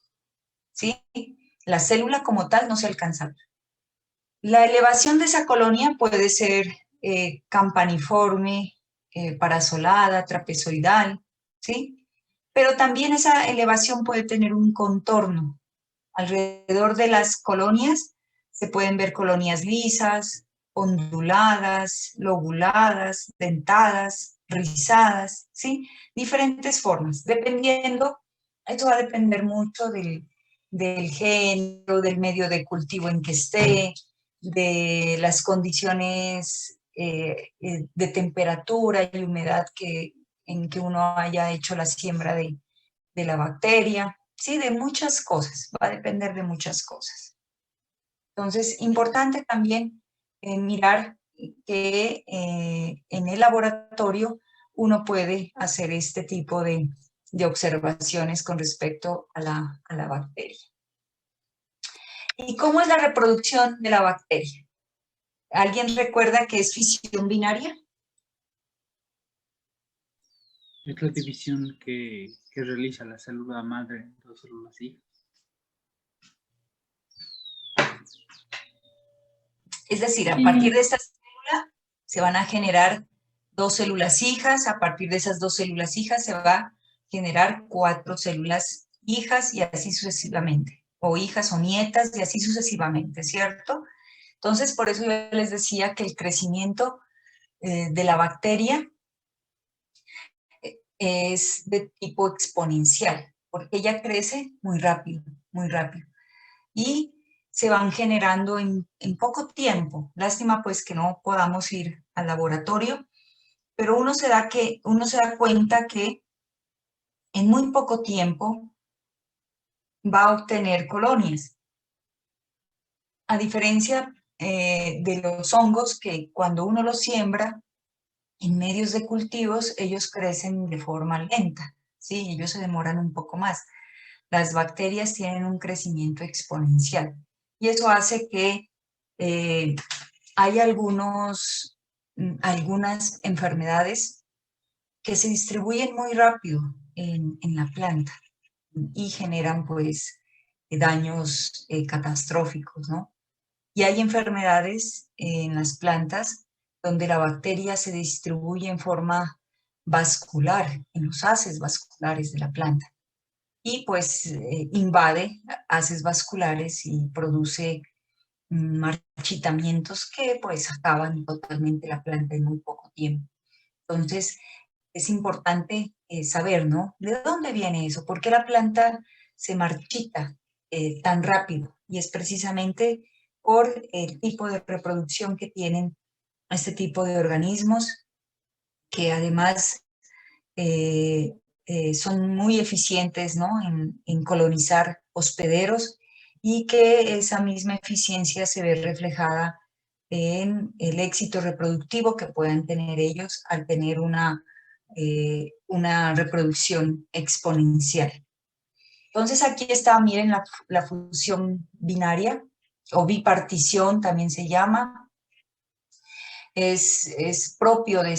¿sí? La célula como tal no se alcanza a ver. La elevación de esa colonia puede ser campaniforme, parasolada, trapezoidal, ¿sí? Pero también esa elevación puede tener un contorno. Alrededor de las colonias se pueden ver colonias lisas, onduladas, lobuladas, dentadas, rizadas, ¿sí? Diferentes formas, dependiendo, eso va a depender mucho del género, del medio de cultivo en que esté, de las condiciones de temperatura y humedad en que uno haya hecho la siembra de la bacteria, sí, de muchas cosas, va a depender de muchas cosas. Entonces, importante también mirar que en el laboratorio uno puede hacer este tipo de observaciones con respecto a la bacteria. ¿Y cómo es la reproducción de la bacteria? ¿Alguien recuerda que es fisión binaria? Es la división que realiza la célula madre en dos células hijas. Es decir, a partir de esta célula se van a generar 2 células hijas, a partir de esas 2 células hijas se va a generar 4 células hijas y así sucesivamente, o hijas o nietas y así sucesivamente, ¿cierto? Entonces, por eso yo les decía que el crecimiento de la bacteria es de tipo exponencial, porque ella crece muy rápido, muy rápido. Y se van generando en poco tiempo. Lástima pues que no podamos ir al laboratorio, pero uno se da cuenta que en muy poco tiempo va a obtener colonias. A diferencia de los hongos que cuando uno los siembra en medios de cultivos, ellos crecen de forma lenta, ¿sí? Ellos se demoran un poco más. Las bacterias tienen un crecimiento exponencial y eso hace que hay algunas enfermedades que se distribuyen muy rápido en la planta y generan pues daños catastróficos, ¿no? Y hay enfermedades en las plantas donde la bacteria se distribuye en forma vascular, en los haces vasculares de la planta. Y pues invade haces vasculares y produce marchitamientos que pues acaban totalmente la planta en muy poco tiempo. Entonces es importante saber, ¿no? ¿De dónde viene eso? ¿Por qué la planta se marchita tan rápido? Y es precisamente por el tipo de reproducción que tienen este tipo de organismos, que además son muy eficientes, ¿no? en colonizar hospederos y que esa misma eficiencia se ve reflejada en el éxito reproductivo que puedan tener ellos al tener una reproducción exponencial. Entonces aquí está, miren, la fusión binaria o bipartición también se llama. Es propio de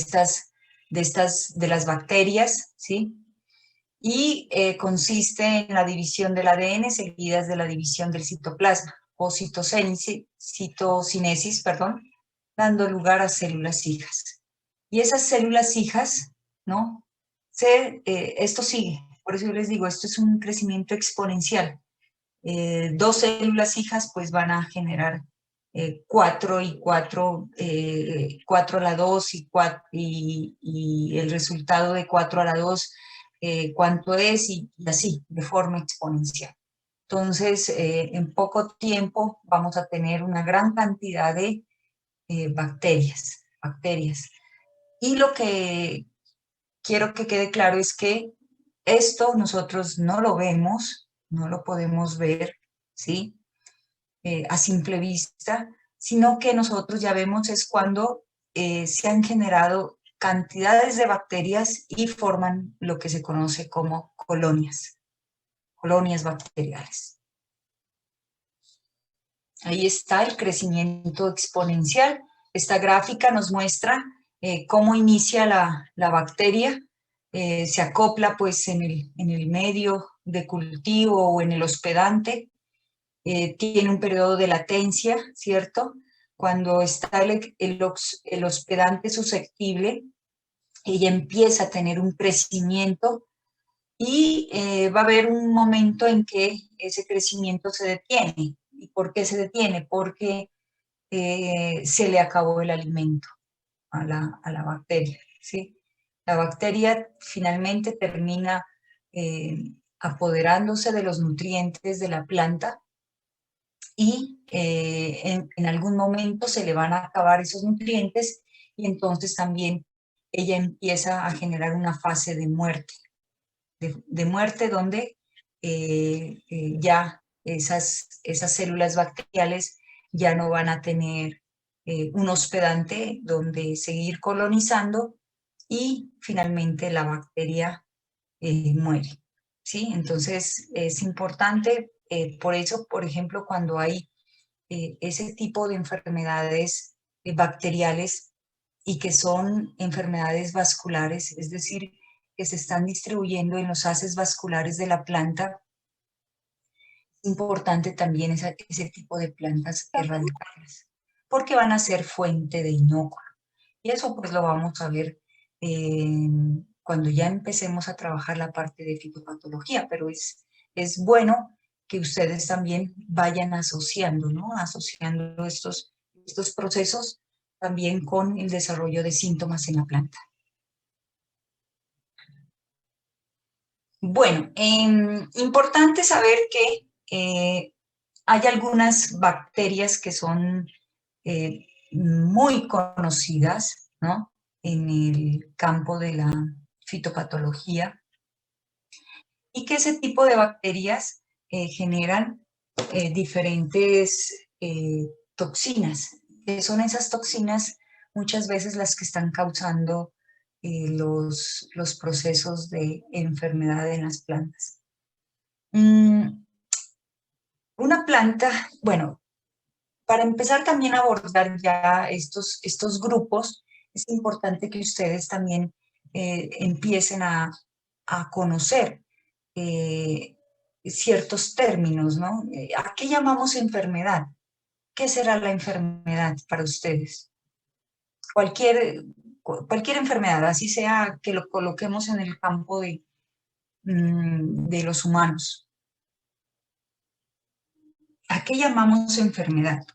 las bacterias, ¿sí? Y consiste en la división del ADN seguidas de la división del citoplasma o citocinesis, perdón, dando lugar a células hijas. Y esas células hijas, ¿no? Esto sigue, por eso yo les digo, esto es un crecimiento exponencial. 2 células hijas pues van a generar 4 y 4, 4 a la 2 y el resultado de 4 a la 2, cuánto es y así, de forma exponencial. Entonces, en poco tiempo vamos a tener una gran cantidad de bacterias. Y lo que quiero que quede claro es que esto nosotros no lo vemos, no lo podemos ver, ¿sí? A simple vista, sino que nosotros ya vemos es cuando se han generado cantidades de bacterias y forman lo que se conoce como colonias bacteriales. Ahí está el crecimiento exponencial. Esta gráfica nos muestra cómo inicia la bacteria, se acopla pues en el medio de cultivo o en el hospedante, tiene un periodo de latencia, ¿cierto? Cuando está el hospedante susceptible, ella empieza a tener un crecimiento y va a haber un momento en que ese crecimiento se detiene. ¿Y por qué se detiene? Porque se le acabó el alimento a la bacteria, ¿sí? La bacteria finalmente termina apoderándose de los nutrientes de la planta y en algún momento se le van a acabar esos nutrientes y entonces también ella empieza a generar una fase de muerte, de muerte donde ya esas células bacteriales ya no van a tener un hospedante donde seguir colonizando y finalmente la bacteria muere, ¿sí? Entonces es importante, por eso, por ejemplo, cuando hay ese tipo de enfermedades bacteriales y que son enfermedades vasculares, es decir, que se están distribuyendo en los haces vasculares de la planta, es importante también ese tipo de plantas erradicarlas, porque van a ser fuente de inóculo. Y eso pues lo vamos a ver cuando ya empecemos a trabajar la parte de fitopatología, pero es bueno que ustedes también vayan asociando, ¿no? Asociando estos procesos también con el desarrollo de síntomas en la planta. Bueno, importante saber que hay algunas bacterias que son muy conocidas, ¿no?, en el campo de la fitopatología, y que ese tipo de bacterias generan diferentes toxinas, que son esas toxinas muchas veces las que están causando los procesos de enfermedad en las plantas. Una planta, bueno, para empezar también a abordar ya estos grupos, es importante que ustedes también empiecen a conocer ciertos términos, ¿no? ¿A qué llamamos enfermedad? ¿Qué será la enfermedad para ustedes? Cualquier enfermedad, así sea que lo coloquemos en el campo de los humanos. ¿A qué llamamos enfermedad?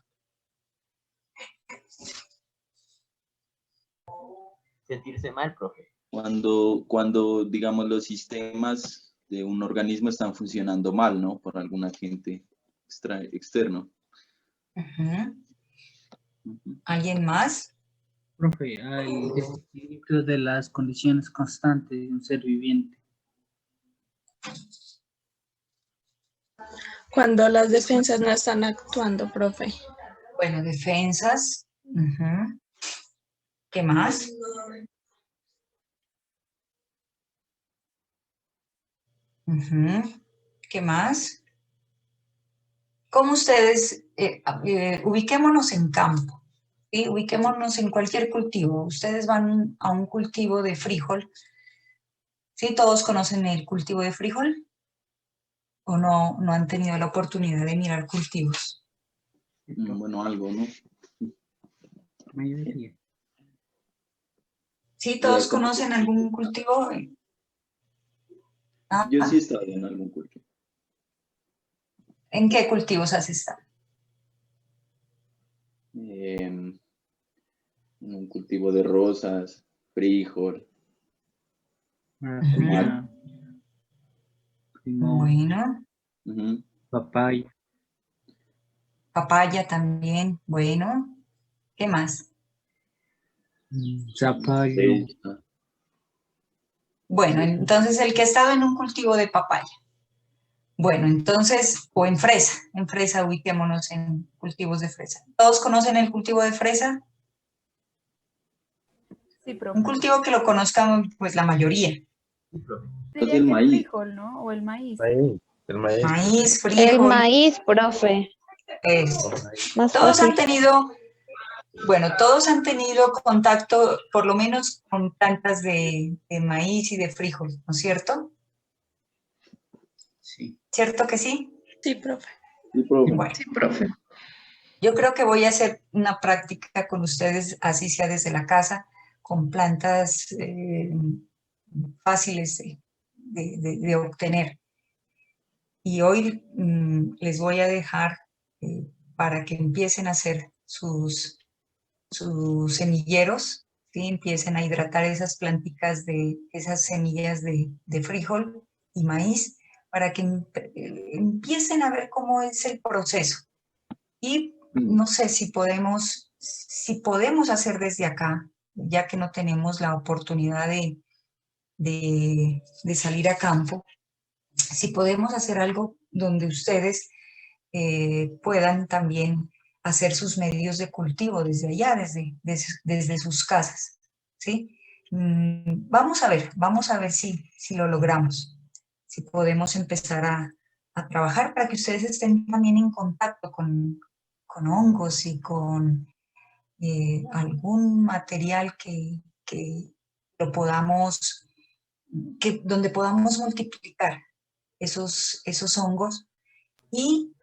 Sentirse mal, profe. Cuando, digamos, los sistemas de un organismo están funcionando mal, ¿no? Por algún agente externo. ¿Alguien más? Profe, hay desequilibrio de las condiciones constantes de un ser viviente. Cuando las defensas no están actuando, profe. Bueno, defensas. ¿Qué más? ¿Qué más? ¿Cómo ustedes, ubiquémonos en campo, ¿sí? Ubiquémonos en cualquier cultivo. Ustedes van a un cultivo de frijol, ¿sí? ¿Todos conocen el cultivo de frijol? ¿O no han tenido la oportunidad de mirar cultivos? Bueno, algo, ¿no? Mayoría. ¿Sí? ¿Todos conocen algún cultivo? Yo sí he estado en algún cultivo. ¿En qué cultivos has estado? En un cultivo de rosas, frijol. Bueno. Papaya. Papaya también, bueno. ¿Qué más? Zapallo. Bueno, entonces el que ha estado en un cultivo de papaya. Bueno, entonces, o en fresa, ubiquémonos en cultivos de fresa. ¿Todos conocen el cultivo de fresa? Sí, profe. Un cultivo que lo conozcan, pues, la mayoría. Diría que el frijol, ¿no? O el maíz. El maíz. Maíz, frijol. El maíz, profe. Eso. Más Todos fácil. han tenido, bueno, todos han tenido contacto, por lo menos, con plantas de maíz y de frijol, ¿no es cierto? Sí. ¿Cierto que sí? Sí, profe. Sí, profe. Bueno, yo creo que voy a hacer una práctica con ustedes, así sea desde la casa, con plantas fáciles de obtener. Y hoy les voy a dejar para que empiecen a hacer sus semilleros, ¿sí? Empiecen a hidratar esas plantitas de esas semillas de frijol y maíz, para que empiecen a ver cómo es el proceso. Y no sé si podemos hacer desde acá, ya que no tenemos la oportunidad de salir a campo, si podemos hacer algo donde ustedes puedan también hacer sus medios de cultivo desde allá, desde sus casas, ¿sí? Vamos a ver si lo logramos, si podemos empezar a trabajar para que ustedes estén también en contacto con hongos y con algún material que lo podamos, donde podamos multiplicar esos hongos y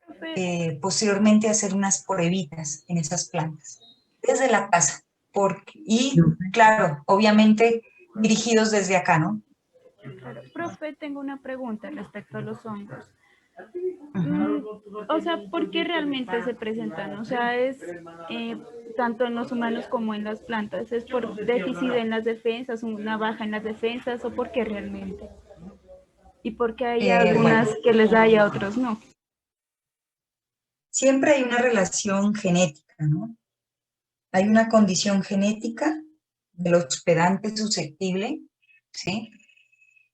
posteriormente hacer unas pruebitas en esas plantas. desde la casa. Y claro, obviamente dirigidos desde acá, ¿no? Claro. Profe, tengo una pregunta respecto a los hongos. Ujú. O sea, ¿por qué realmente se presentan? O sea, es tanto en los humanos como en las plantas. ¿Es por déficit en las defensas, una baja en las defensas o por qué realmente? ¿Y por qué hay algunas Bueno, que les da y a otros no? siempre hay una relación genética, ¿no? Hay una condición genética del hospedante susceptible, ¿sí?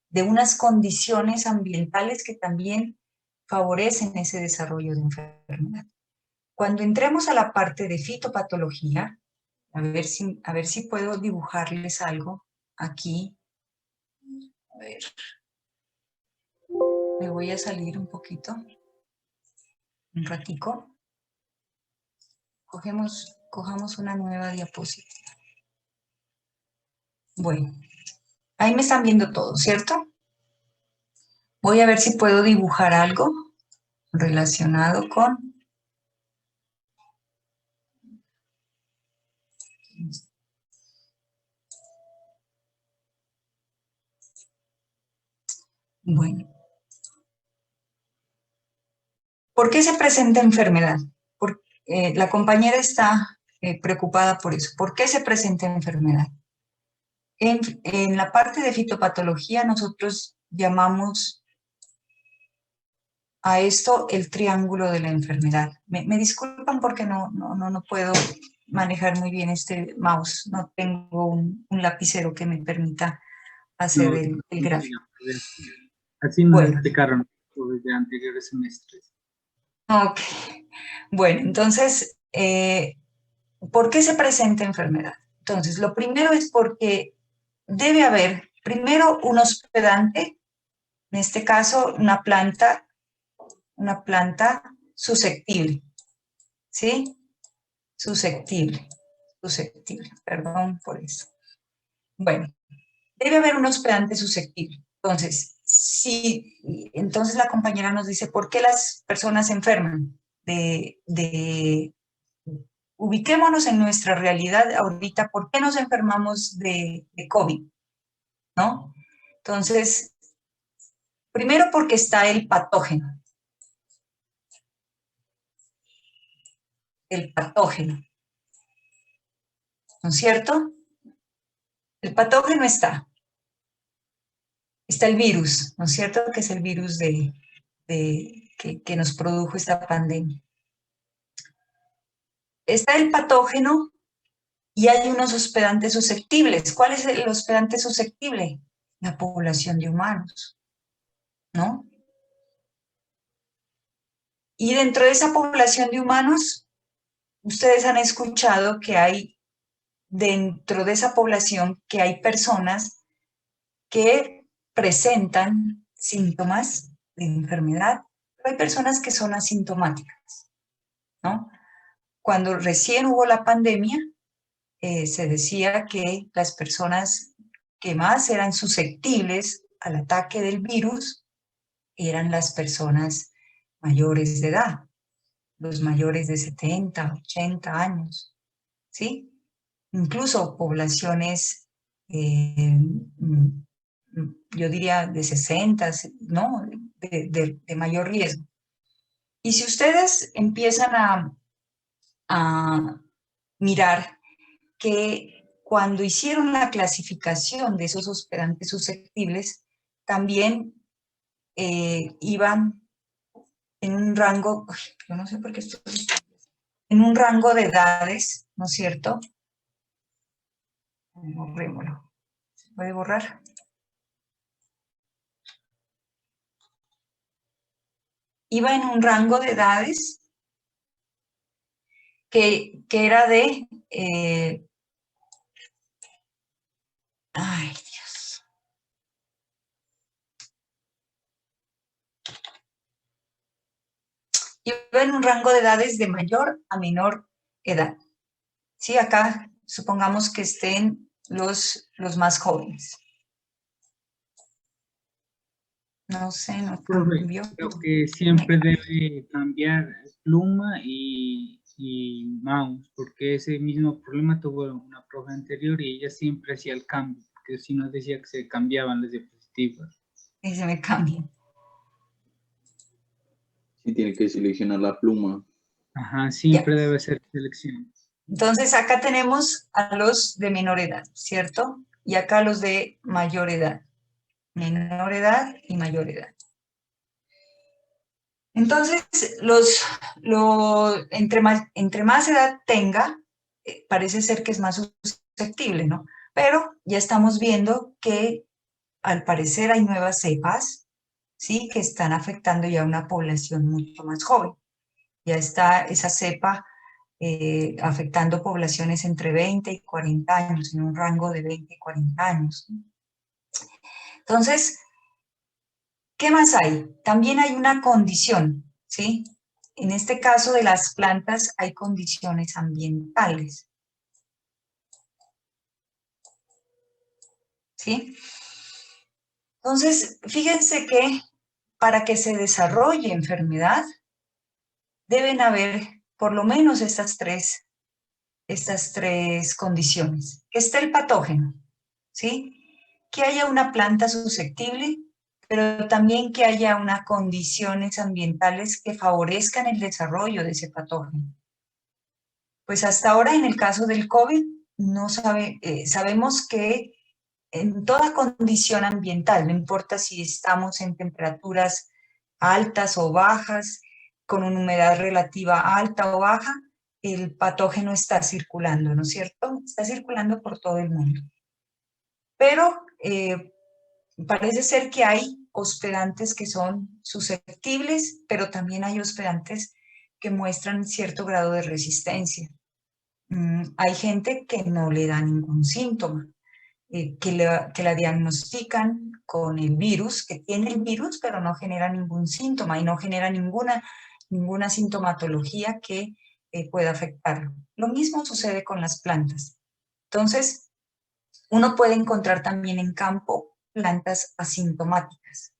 De unas condiciones ambientales que también favorecen ese desarrollo de enfermedad. Cuando entremos a la parte de fitopatología, a ver si puedo dibujarles algo aquí. A ver, me voy a salir un poquito, un ratico. Cojamos una nueva diapositiva. Bueno, ahí me están viendo todo, ¿cierto? Voy a ver si puedo dibujar algo relacionado con... Bueno. ¿Por qué se presenta enfermedad? La compañera está preocupada por eso. ¿Por qué se presenta enfermedad? En la parte de fitopatología nosotros llamamos a esto el triángulo de la enfermedad. Me disculpan porque no puedo manejar muy bien este mouse. No tengo un lapicero que me permita hacer No, el gráfico. así nos Bueno. explicaron desde anteriores semestres. Ok. Bueno, entonces, ¿por qué se presenta enfermedad? Entonces, lo primero es porque debe haber, primero, un hospedante, en este caso, una planta susceptible, ¿sí? Susceptible, perdón por eso. Bueno, debe haber un hospedante susceptible. Entonces, entonces la compañera nos dice, ¿por qué las personas se enferman? Ubiquémonos en nuestra realidad ahorita, ¿por qué nos enfermamos de COVID? ¿No? Entonces, primero porque está el patógeno. El patógeno. ¿No es cierto? El patógeno está. Está el virus, ¿no es cierto? Que es el virus que nos produjo esta pandemia. Está el patógeno y hay unos hospedantes susceptibles. ¿Cuál es el hospedante susceptible? La población de humanos, ¿no? Y dentro de esa población de humanos, ustedes han escuchado que hay dentro de esa población que hay personas que presentan síntomas de enfermedad, pero hay personas que son asintomáticas, ¿no? Cuando recién hubo la pandemia, se decía que las personas que más eran susceptibles al ataque del virus eran las personas mayores de edad, los mayores de 70, 80 años, ¿sí? Incluso poblaciones, yo diría de 60, ¿no? De mayor riesgo. Y si ustedes empiezan a mirar que cuando hicieron la clasificación de esos hospedantes susceptibles, también iban en un rango, yo no sé por qué estoy, en un rango de edades, ¿no es cierto? Borrémoslo. ¿Se puede borrar? Iba en un rango de edades que era de... ay, Dios. Iba en un rango de edades de mayor a menor edad. Sí, acá supongamos que estén los más jóvenes. No sé, no cambió. Creo que siempre debe cambiar pluma y y mouse, porque ese mismo problema tuvo una profe anterior y ella siempre hacía el cambio, porque si no decía que se cambiaban las diapositivas. Y se me cambian. Sí, tiene que seleccionar la pluma. Ajá, siempre debe ser selección. Entonces acá tenemos a los de menor edad, ¿cierto? Y acá los de mayor edad. Menor edad y mayor edad. Entonces, entre más edad tenga, parece ser que es más susceptible, ¿no? Pero ya estamos viendo que al parecer hay nuevas cepas, ¿sí? Que están afectando ya a una población mucho más joven. Ya está esa cepa afectando poblaciones entre 20 y 40 años, en un rango de 20 y 40 años. Entonces, ¿qué más hay? También hay una condición, ¿sí? En este caso de las plantas hay condiciones ambientales, ¿sí? Entonces, fíjense que para que se desarrolle enfermedad, deben haber por lo menos estas tres condiciones. Que esté el patógeno, ¿sí? Que haya una planta susceptible, pero también que haya unas condiciones ambientales que favorezcan el desarrollo de ese patógeno. Pues hasta ahora en el caso del COVID, sabemos que en toda condición ambiental, no importa si estamos en temperaturas altas o bajas, con una humedad relativa alta o baja, el patógeno está circulando, ¿no es cierto? Está circulando por todo el mundo. Pero parece ser que hay hospedantes que son susceptibles, pero también hay hospedantes que muestran cierto grado de resistencia. Hay gente que no le da ningún síntoma, que la diagnostican con el virus, que tiene el virus, pero no genera ningún síntoma y no genera ninguna sintomatología que pueda afectarlo. Lo mismo sucede con las plantas. Entonces, uno puede encontrar también en campo plantas asintomáticas,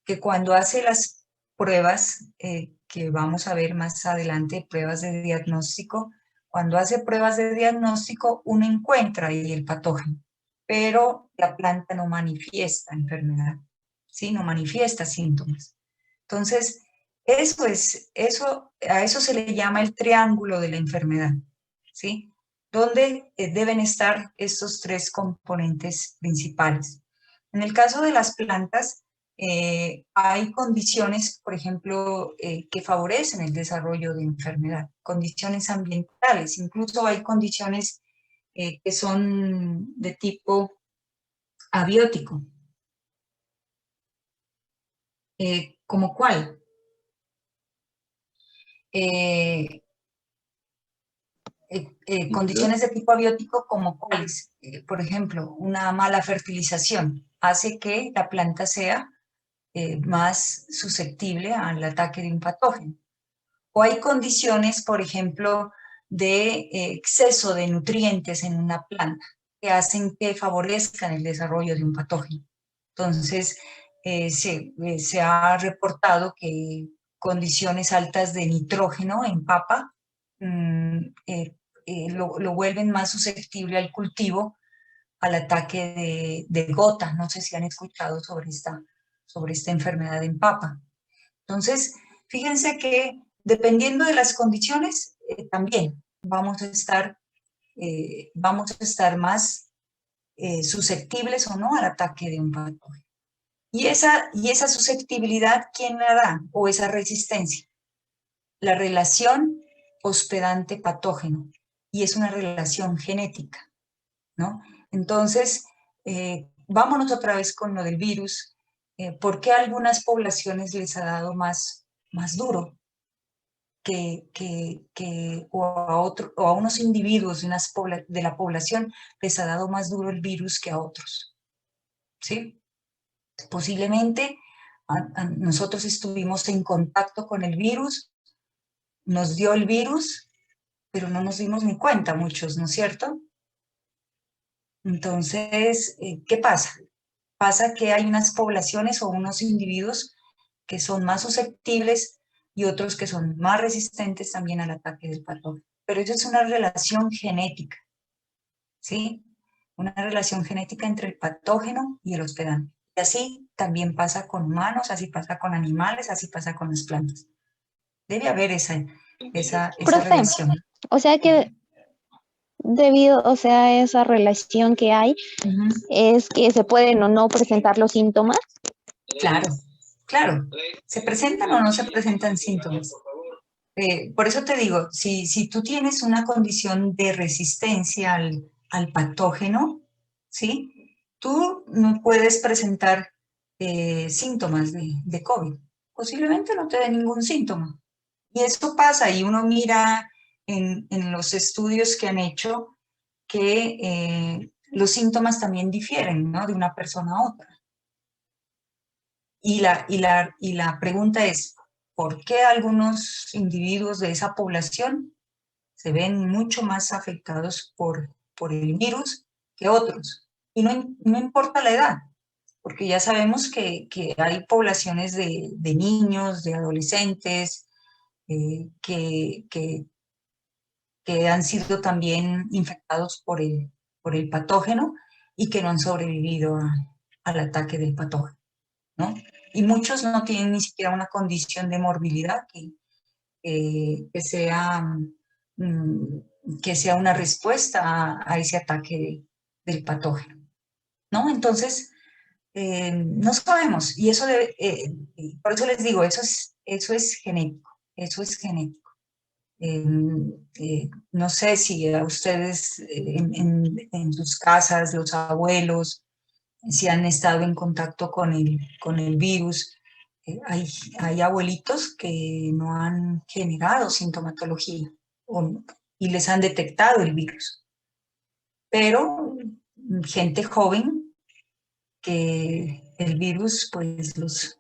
que cuando hace las pruebas, que vamos a ver más adelante, pruebas de diagnóstico, cuando hace pruebas de diagnóstico, uno encuentra ahí el patógeno, pero la planta no manifiesta enfermedad, ¿sí? No manifiesta síntomas. Entonces, a eso se le llama el triángulo de la enfermedad, ¿sí? Donde deben estar estos tres componentes principales. En el caso de las plantas, hay condiciones, por ejemplo, que favorecen el desarrollo de enfermedad, condiciones ambientales, incluso hay condiciones que son de tipo abiótico. ¿Como cuál? Condiciones de tipo abiótico como cuáles. Por ejemplo, una mala fertilización hace que la planta sea más susceptible al ataque de un patógeno. O hay condiciones, por ejemplo, de exceso de nutrientes en una planta que hacen que favorezcan el desarrollo de un patógeno. Entonces, se ha reportado que condiciones altas de nitrógeno en papa lo vuelven más susceptible al cultivo, al ataque de gota. No sé si han escuchado sobre esta enfermedad en papa. Entonces, fíjense que dependiendo de las condiciones, también vamos a estar más susceptibles o no al ataque de un patógeno. Y esa susceptibilidad, ¿quién la da? O esa resistencia. La relación hospedante-patógeno. Y es una relación genética, ¿no? Entonces, vámonos otra vez con lo del virus. ¿Por qué a algunas poblaciones les ha dado más duro o a unos individuos de la población les ha dado más duro el virus que a otros? ¿Sí? Posiblemente nosotros estuvimos en contacto con el virus, nos dio el virus, pero no nos dimos ni cuenta muchos, ¿no es cierto? Entonces, ¿qué pasa? Pasa que hay unas poblaciones o unos individuos que son más susceptibles y otros que son más resistentes también al ataque del patógeno. Pero eso es una relación genética, ¿sí? Una relación genética entre el patógeno y el hospedante. Y así también pasa con humanos, así pasa con animales, así pasa con las plantas. Debe haber esa Profe, relación. o sea que debido, o sea, a esa relación que hay, es que se pueden o no presentar los síntomas. Claro, claro. ¿Se presentan o no se presentan síntomas? Por eso te digo, si tú tienes una condición de resistencia al patógeno, ¿sí? Tú no puedes presentar síntomas de COVID. Posiblemente no te dé ningún síntoma. Y eso pasa, y uno mira en los estudios que han hecho que los síntomas también difieren, ¿no? De una persona a otra. Y la pregunta es, ¿por qué algunos individuos de esa población se ven mucho más afectados por el virus que otros? Y no importa la edad, porque ya sabemos que hay poblaciones de niños, de adolescentes, que han sido también infectados por el patógeno y que no han sobrevivido al ataque del patógeno, ¿no? Y muchos no tienen ni siquiera una condición de morbilidad que sea una respuesta a ese ataque del patógeno, ¿no? Entonces, no sabemos, y eso por eso les digo, eso es genético, eso es genético. No sé si a ustedes en sus casas, los abuelos, si han estado en contacto con el virus. Hay abuelitos que no han generado sintomatología y les han detectado el virus. Pero gente joven que el virus pues los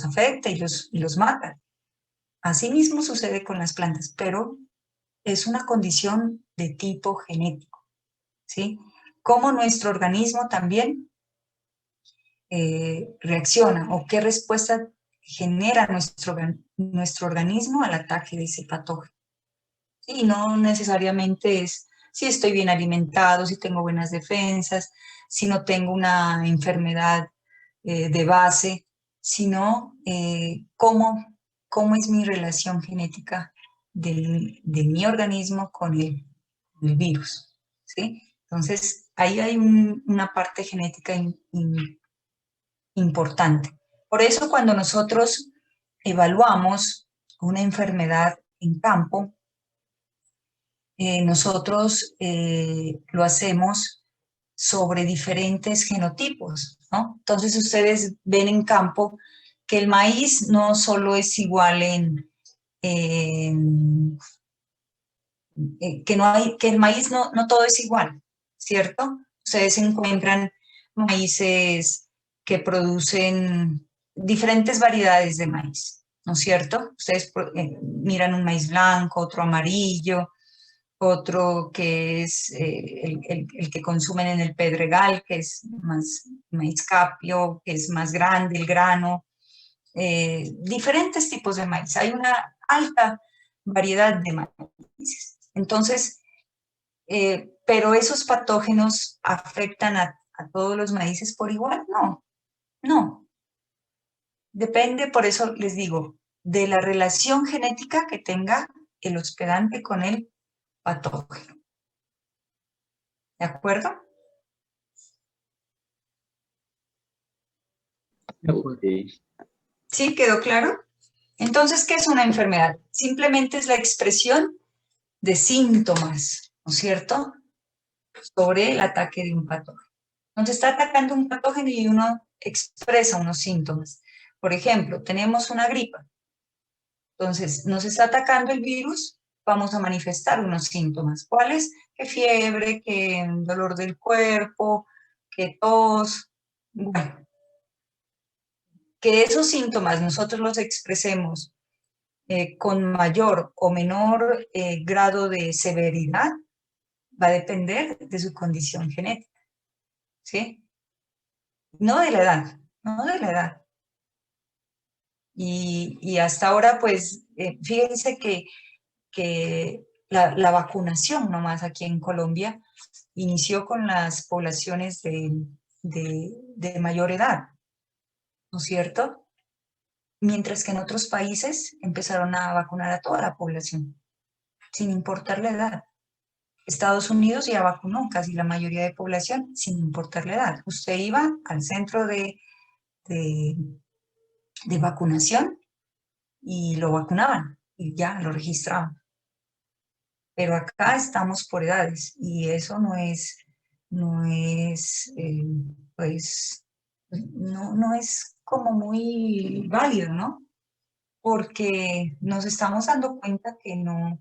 afecta y los mata. Así mismo sucede con las plantas, pero es una condición de tipo genético, ¿sí? Cómo nuestro organismo también reacciona o qué respuesta genera nuestro organismo al ataque de ese patógeno. Y no necesariamente es si estoy bien alimentado, si tengo buenas defensas, si no tengo una enfermedad de base, sino cómo es mi relación genética de mi organismo con el virus, ¿sí? Entonces, ahí hay una parte genética importante. Por eso, cuando nosotros evaluamos una enfermedad en campo, nosotros lo hacemos sobre diferentes genotipos, ¿no? Entonces, ustedes ven en campo que el maíz no solo es igual que el maíz no todo es igual, ¿cierto? Ustedes encuentran maíces que producen diferentes variedades de maíz, ¿no es cierto? Ustedes miran un maíz blanco, otro amarillo, otro que es el que consumen en el Pedregal, que es más maíz capio, que es más grande el grano, diferentes tipos de maíz. Hay una alta variedad de maíces. Entonces, pero esos patógenos afectan a todos los maíces por igual, no. Depende, por eso les digo, de la relación genética que tenga el hospedante con el patógeno. ¿De acuerdo? ¿Sí? ¿Quedó claro? Entonces, ¿qué es una enfermedad? Simplemente es la expresión de síntomas, ¿no es cierto?, sobre el ataque de un patógeno. Entonces, está atacando un patógeno y uno expresa unos síntomas. Por ejemplo, tenemos una gripa. Entonces, nos está atacando el virus, vamos a manifestar unos síntomas. ¿Cuáles? Que fiebre, que dolor del cuerpo, que tos. Bueno, que esos síntomas nosotros los expresemos con mayor o menor grado de severidad va a depender de su condición genética, ¿sí? No de la edad, no de la edad. Y hasta ahora, pues, fíjense que la vacunación nomás aquí en Colombia inició con las poblaciones de mayor edad, ¿no es cierto? Mientras que en otros países empezaron a vacunar a toda la población, sin importar la edad. Estados Unidos ya vacunó casi la mayoría de población sin importar la edad. Usted iba al centro de vacunación y lo vacunaban y ya lo registraban. Pero acá estamos por edades y eso no es pues, no es como muy válido, ¿no? Porque nos estamos dando cuenta que no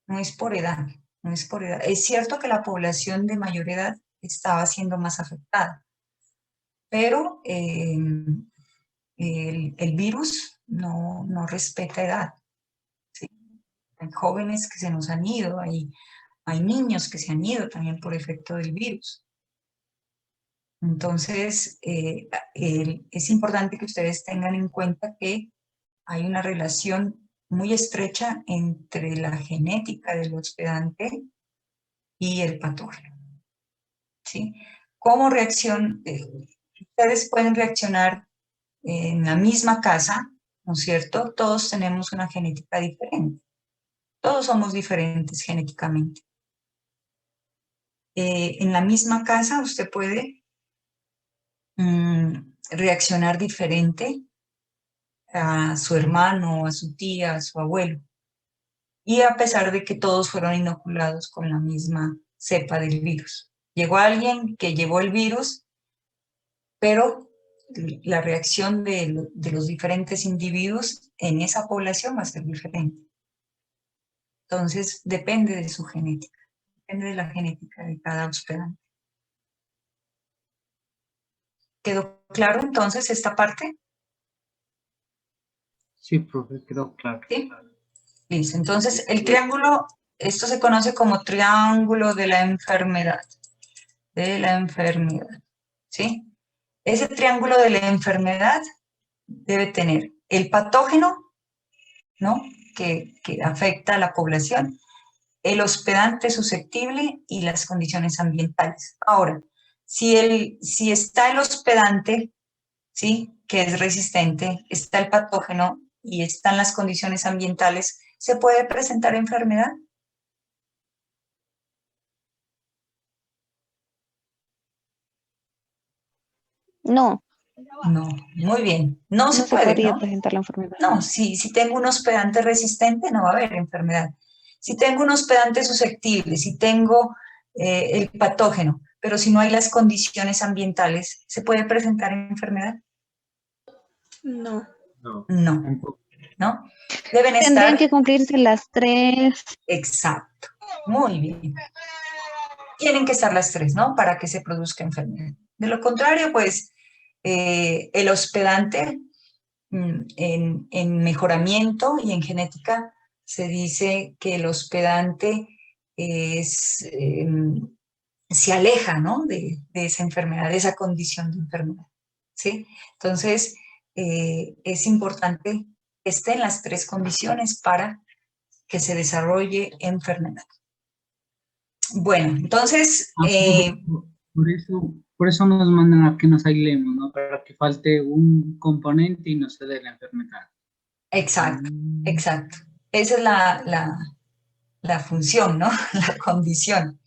es por edad, no es por edad. Es cierto que la población de mayor edad estaba siendo más afectada, pero el virus no respeta edad. ¿Sí? Hay jóvenes que se nos han ido, hay niños que se han ido también por efecto del virus. Entonces, es importante que ustedes tengan en cuenta que hay una relación muy estrecha entre la genética del hospedante y el patógeno. ¿Sí? ¿Cómo ustedes pueden reaccionar en la misma casa, ¿no es cierto? Todos tenemos una genética diferente. Todos somos diferentes genéticamente. En la misma casa usted puede reaccionar diferente a su hermano, a su tía, a su abuelo. Y a pesar de que todos fueron inoculados con la misma cepa del virus. Llegó alguien que llevó el virus, pero la reacción de los diferentes individuos en esa población va a ser diferente. Entonces, depende de su genética, depende de la genética de cada hospedante. ¿Quedó claro entonces esta parte? Sí, profe, quedó claro. ¿Sí? Listo. Entonces, el triángulo, esto se conoce como triángulo de la enfermedad. ¿Sí? Ese triángulo de la enfermedad debe tener el patógeno, ¿no? Que afecta a la población, el hospedante susceptible y las condiciones ambientales. Ahora, si está el hospedante, ¿sí? Que es resistente, está el patógeno y están las condiciones ambientales, ¿se puede presentar enfermedad? No. No, muy bien. No se puede, podría ¿no? presentar la enfermedad. No, si tengo un hospedante resistente, no va a haber enfermedad. Si tengo un hospedante susceptible, si tengo el patógeno, pero si no hay las condiciones ambientales, ¿se puede presentar enfermedad? No. ¿No? Deben Tendrían estar... que cumplirse las 3. Exacto. Muy bien. Tienen que estar las 3, ¿no? Para que se produzca enfermedad. De lo contrario, pues, el hospedante en mejoramiento y en genética se dice que el hospedante se aleja, ¿no? de esa enfermedad, de esa condición de enfermedad, ¿sí? Entonces, es importante que estén las 3 condiciones para que se desarrolle enfermedad. Bueno, entonces... Por eso nos mandan a que nos aislemos, ¿no? Para que falte un componente y no se dé la enfermedad. Exacto, exacto. Esa es la función, ¿no? La condición,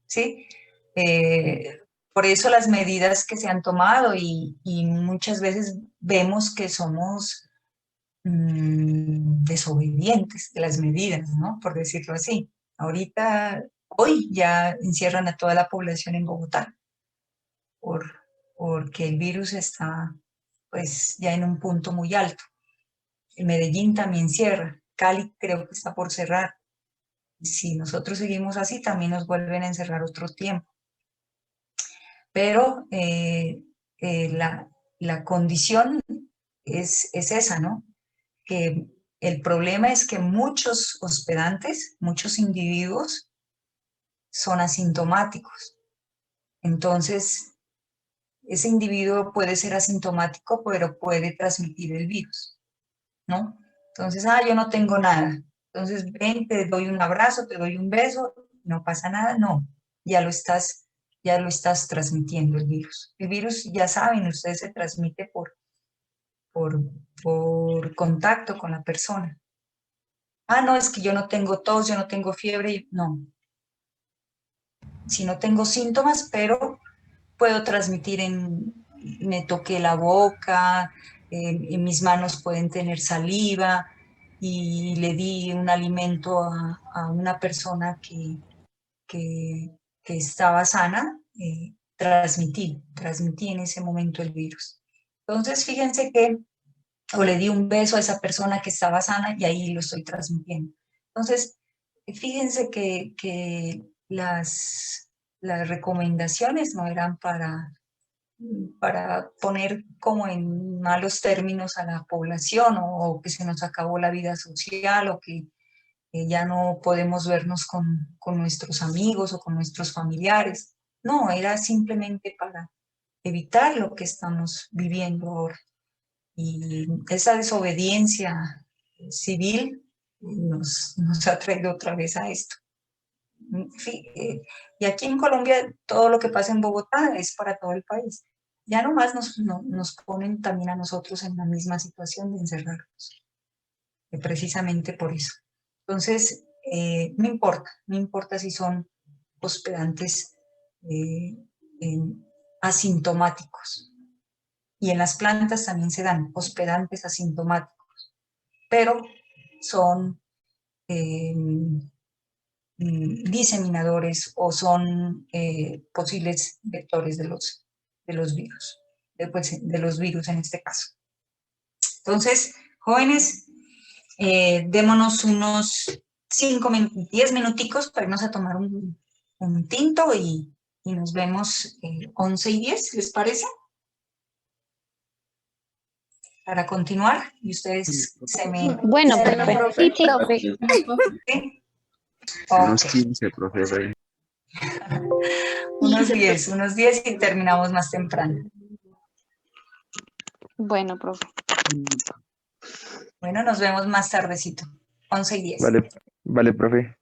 ¿sí? Por eso las medidas que se han tomado y muchas veces vemos que somos desobedientes de las medidas, ¿no? Por decirlo así. Hoy ya encierran a toda la población en Bogotá porque el virus está pues ya en un punto muy alto. En Medellín también cierra, Cali creo que está por cerrar. Si nosotros seguimos así, también nos vuelven a encerrar otro tiempo. Pero la condición es esa, ¿no? Que el problema es que muchos hospedantes, muchos individuos son asintomáticos. Entonces, ese individuo puede ser asintomático, pero puede transmitir el virus. ¿no? Entonces, yo no tengo nada. Entonces, ven, te doy un abrazo, te doy un beso, no pasa nada, no. Ya lo estás transmitiendo el virus. El virus, ya saben, ustedes se transmite por contacto con la persona. No, es que yo no tengo tos, yo no tengo fiebre, no. Si no tengo síntomas, pero puedo transmitir me toqué la boca, en mis manos pueden tener saliva y le di un alimento a una persona que estaba sana, transmití en ese momento el virus. Entonces, fíjense que, o le di un beso a esa persona que estaba sana y ahí lo estoy transmitiendo. Entonces, fíjense que las recomendaciones no eran para poner como en malos términos a la población o que se nos acabó la vida social o que ya no podemos vernos con nuestros amigos o con nuestros familiares. No, era simplemente para evitar lo que estamos viviendo ahora. Y esa desobediencia civil nos ha traído otra vez a esto. Y aquí en Colombia todo lo que pasa en Bogotá es para todo el país. Ya nomás nos ponen también a nosotros en la misma situación de encerrarnos, precisamente por eso. Entonces, no importa si son hospedantes asintomáticos. Y en las plantas también se dan hospedantes asintomáticos, pero son diseminadores o son posibles vectores de los virus, de los virus en este caso. Entonces, jóvenes, démonos unos 10 minuticos para irnos a tomar un tinto y nos vemos 11:10, ¿les parece? Para continuar, y ustedes se me... Bueno, Sí, profe. ¿Sí? Unos Ok. 15, profe. Unos 10 y terminamos más temprano. Bueno, profe. Bueno, nos vemos más tardecito, 11:10. Vale, profe.